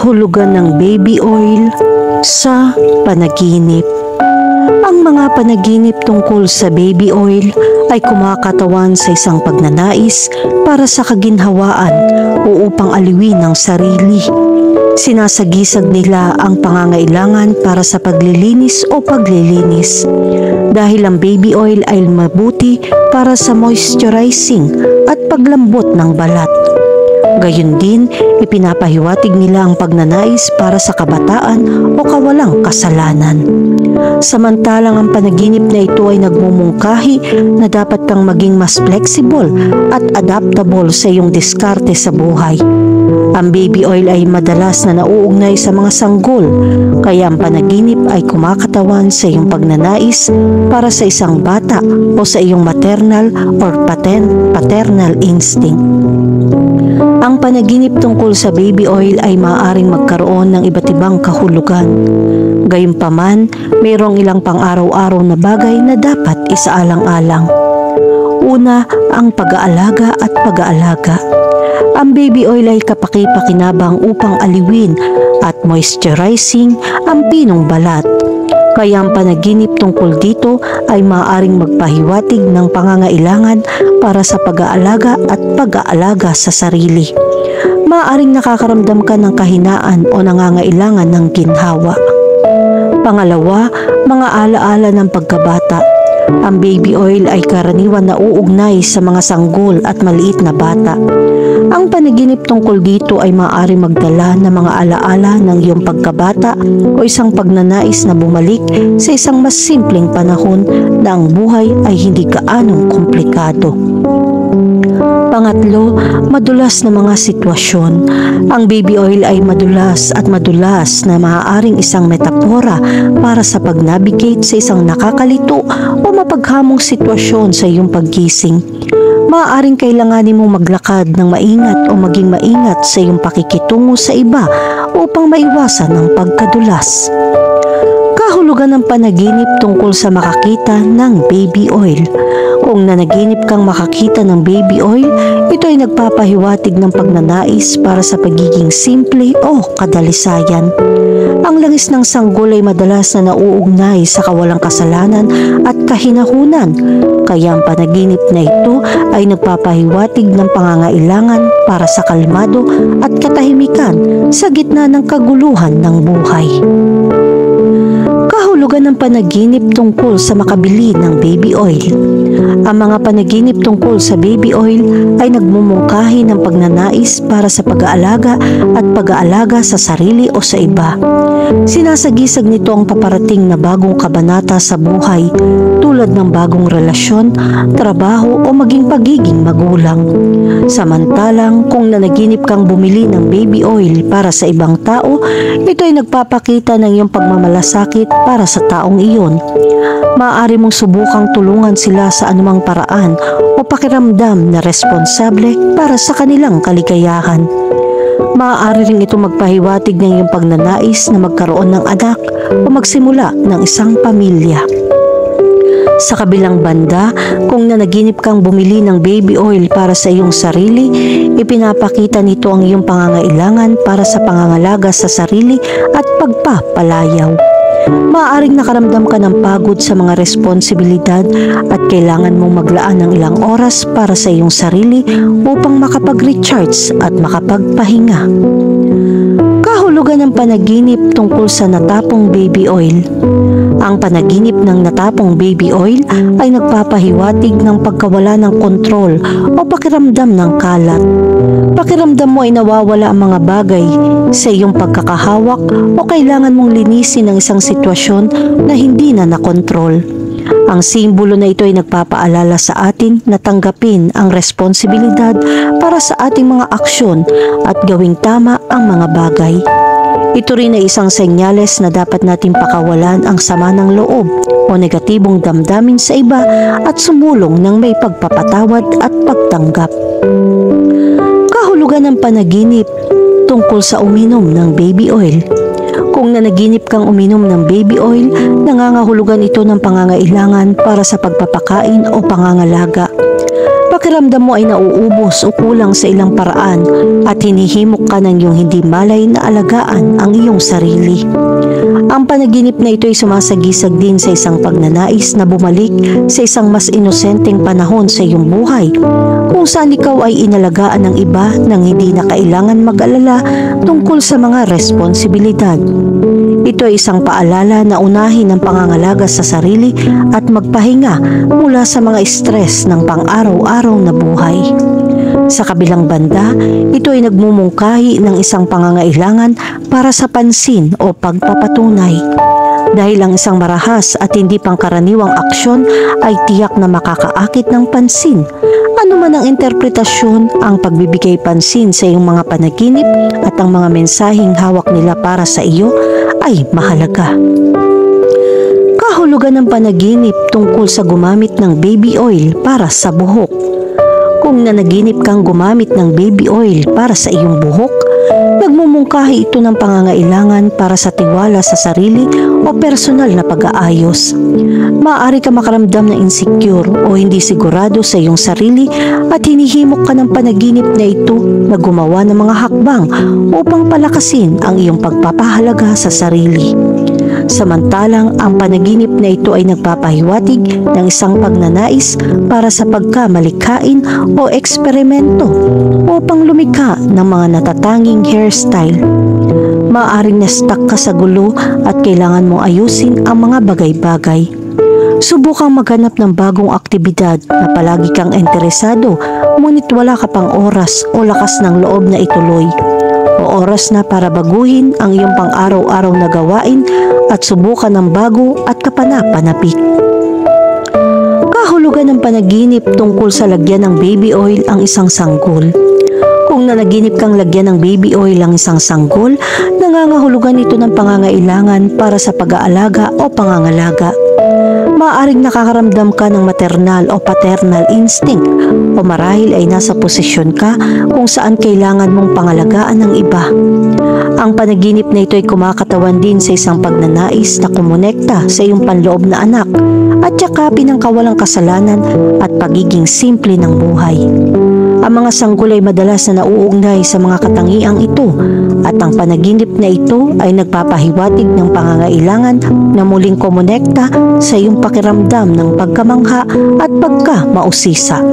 Kahulugan ng baby oil sa panaginip. Ang mga panaginip tungkol sa baby oil ay kumakatawan sa isang pagnanais para sa kaginhawaan o upang aliwin ang sarili. Sinasagisag nila ang pangangailangan para sa paglilinis o paglilinis dahil ang baby oil ay mabuti para sa moisturizing at paglambot ng balat. Gayon din, ipinapahiwatig nila ang pagnanais para sa kabataan o kawalang kasalanan. Samantalang ang panaginip na ito ay nagmumungkahi na dapat kang maging mas flexible at adaptable sa iyong diskarte sa buhay. Ang baby oil ay madalas na nauugnay sa mga sanggol, kaya ang panaginip ay kumakatawan sa iyong pagnanais para sa isang bata o sa iyong maternal or paternal instinct. Ang panaginip tungkol sa baby oil ay maaaring magkaroon ng iba't ibang kahulugan. Gayunpaman, mayroong ilang pang-araw-araw na bagay na dapat isaalang-alang. Una, ang pag-aalaga at pag-aalaga. Ang baby oil ay kapaki-pakinabang upang aliwin at moisturizing ang pinong balat. Kaya ang panaginip tungkol dito ay maaaring magpahiwatig ng pangangailangan para sa pag-aalaga at pag-aalaga sa sarili. Maaaring nakakaramdam ka ng kahinaan o nangangailangan ng ginhawa. Pangalawa, mga alaala ng pagkabata. Ang baby oil ay karaniwan na uugnay sa mga sanggol at maliit na bata. Ang panaginip tungkol dito ay maaari magdala ng mga alaala ng iyong pagkabata o isang pagnanais na bumalik sa isang mas simpleng panahon na ang buhay ay hindi gaanong komplikado. Pangatlo, madulas na mga sitwasyon. Ang baby oil ay madulas na maaaring isang metapora para sa pag-navigate sa isang nakakalito o mapaghamong sitwasyon sa iyong paggising. Maaaring kailanganin mong maglakad ng maingat o maging maingat sa iyong pakikitungo sa iba upang maiwasan ang pagkadulas. Kahulugan ng panaginip tungkol sa makakita ng baby oil. Kung nanaginip kang makakita ng baby oil, ito ay nagpapahiwatig ng pagnanais para sa pagiging simple o kadalisayan. Ang langis ng sanggol ay madalas na nauugnay sa kawalang kasalanan at kahinahunan, kaya ang panaginip na ito ay nagpapahiwatig ng pangangailangan para sa kalmado at katahimikan sa gitna ng kaguluhan ng buhay. Kahulugan ng panaginip tungkol sa makabili ng baby oil. Ang mga panaginip tungkol sa baby oil ay nagmumungkahi ng pagnanais para sa pag-aalaga at pag-aalaga sa sarili o sa iba. Sinasagisag nito ang paparating na bagong kabanata sa buhay tulad ng bagong relasyon, trabaho o maging pagiging magulang. Samantalang kung nanaginip kang bumili ng baby oil para sa ibang tao, ito ay nagpapakita ng iyong pagmamalasakit para sa taong iyon. Maaari mong subukang tulungan sila sa anumang paraan o pakiramdam na responsable para sa kanilang kaligayahan. Maaari rin ito magpahiwatig ng iyong pagnanais na magkaroon ng anak o magsimula ng isang pamilya. Sa kabilang banda, kung nanaginip kang bumili ng baby oil para sa iyong sarili, ipinapakita nito ang iyong pangangailangan para sa pangangalaga sa sarili at pagpapalayaw. Maaaring nakaramdam ka ng pagod sa mga responsibilidad at kailangan mong maglaan ng ilang oras para sa iyong sarili upang makapag-recharge at makapagpahinga. Kahulugan ng panaginip tungkol sa natapong baby oil. Ang panaginip ng natapong baby oil ay nagpapahiwatig ng pagkawala ng kontrol o pakiramdam ng kalat. Pakiramdam mo ay nawawala ang mga bagay sa iyong pagkakahawak o kailangan mong linisin ang isang sitwasyon na hindi na nakontrol. Ang simbolo na ito ay nagpapaalala sa atin na tanggapin ang responsibilidad para sa ating mga aksyon at gawing tama ang mga bagay. Ito rin ay isang senyales na dapat natin pakawalan ang sama ng loob o negatibong damdamin sa iba at sumulong ng may pagpapatawad at pagtanggap. Kahulugan ng panaginip tungkol sa uminom ng baby oil. Kung nanaginip kang uminom ng baby oil, nangangahulugan ito ng pangangailangan para sa pagpapakain o pangangalaga. Pakiramdam mo ay nauubos o kulang sa ilang paraan at hinihimok ka ng iyong hindi malay na alagaan ang iyong sarili. Ang panaginip na ito ay sumasagisag din sa isang pagnanais na bumalik sa isang mas inosenteng panahon sa iyong buhay, kung saan ikaw ay inalagaan ng iba nang hindi na kailangan mag-alala tungkol sa mga responsibilidad. Ito ay isang paalala na unahin ang pangangalaga sa sarili at magpahinga mula sa mga stress ng pang-araw-araw na buhay. Sa kabilang banda, ito ay nagmumungkahi ng isang pangangailangan para sa pansin o pagpapatunay. Dahil ang isang marahas at hindi pangkaraniwang aksyon ay tiyak na makakaakit ng pansin. Ano man ang interpretasyon, ang pagbibigay pansin sa iyong mga panaginip at ang mga mensaheng hawak nila para sa iyo ay mahalaga. Kahulugan ng panaginip tungkol sa gumamit ng baby oil para sa buhok. Kung nanaginip kang gumamit ng baby oil para sa iyong buhok, nagmumungkahi ito ng pangangailangan para sa tiwala sa sarili o personal na pag-aayos. Maaari ka makaramdam na insecure o hindi sigurado sa iyong sarili at hinihimok ka ng panaginip na ito na gumawa ng mga hakbang upang palakasin ang iyong pagpapahalaga sa sarili. Samantalang ang panaginip na ito ay nagpapahiwatig ng isang pagnanais para sa pagkamalikhain o eksperimento upang lumikha ng mga natatanging hairstyle. Maaaring na-stuck ka sa gulo at kailangan mong ayusin ang mga bagay-bagay. Subukang maghanap ng bagong aktibidad na palagi kang interesado ngunit wala ka pang oras o lakas ng loob na ituloy. O oras na para baguhin ang iyong pang-araw-araw na gawain at subukan ng bago at kapanapanapik. Kahulugan ng panaginip tungkol sa lagyan ng baby oil ang isang sanggol. Kung nanaginip kang lagyan ng baby oil ang isang sanggol, nangangahulugan ito ng pangangailangan para sa pag-aalaga o pangangalaga. Maaaring nakakaramdam ka ng maternal o paternal instinct o marahil ay nasa posisyon ka kung saan kailangan mong pangalagaan ng iba. Ang panaginip na ito ay kumakatawan din sa isang pagnanais na kumonekta sa iyong panloob na anak at yakapin ang kawalang kasalanan at pagiging simple ng buhay. Ang mga sanggol ay madalas na nauugnay sa mga katangiang ito at ang panaginip na ito ay nagpapahiwatig ng pangangailangan na muling kumonekta sa iyong pakiramdam ng pagkamangha at pagkamausisa.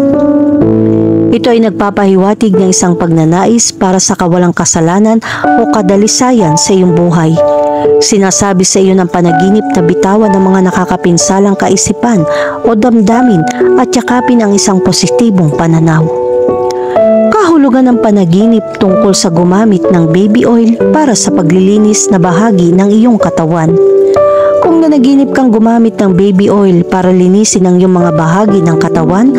Ito ay nagpapahiwatig ng isang pagnanais para sa kawalang kasalanan o kadalisayan sa iyong buhay. Sinasabi sa iyo ng panaginip na bitawan ang mga nakakapinsalang kaisipan o damdamin at yakapin ang isang positibong pananaw. nangangahulugan ng panaginip tungkol sa gumamit ng baby oil para sa paglilinis na bahagi ng iyong katawan. Kung nanaginip kang gumamit ng baby oil para linisin ang iyong mga bahagi ng katawan,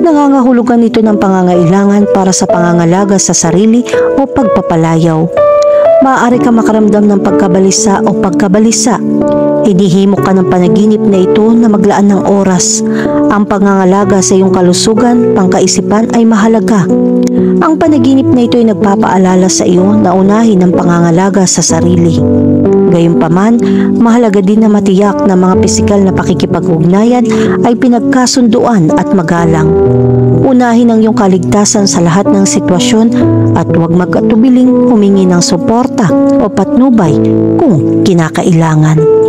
nangangahulugan ito ng pangangailangan para sa pangangalaga sa sarili o pagpapalayaw. Maaari ka makaramdam ng pagkabalisa o pagkabalisa. Hinihimok ka ng panaginip na ito na maglaan ng oras. Ang pangangalaga sa iyong kalusugan, pangkaisipan ay mahalaga. Ang panaginip na ito ay nagpapaalala sa iyo na unahin ang pangangalaga sa sarili. Gayunpaman, mahalaga din na matiyak na mga pisikal na pakikipag-ugnayan ay pinagkasunduan at magalang. Unahin ang iyong kaligtasan sa lahat ng sitwasyon at huwag mag-atubiling humingi ng suporta o patnubay kung kinakailangan.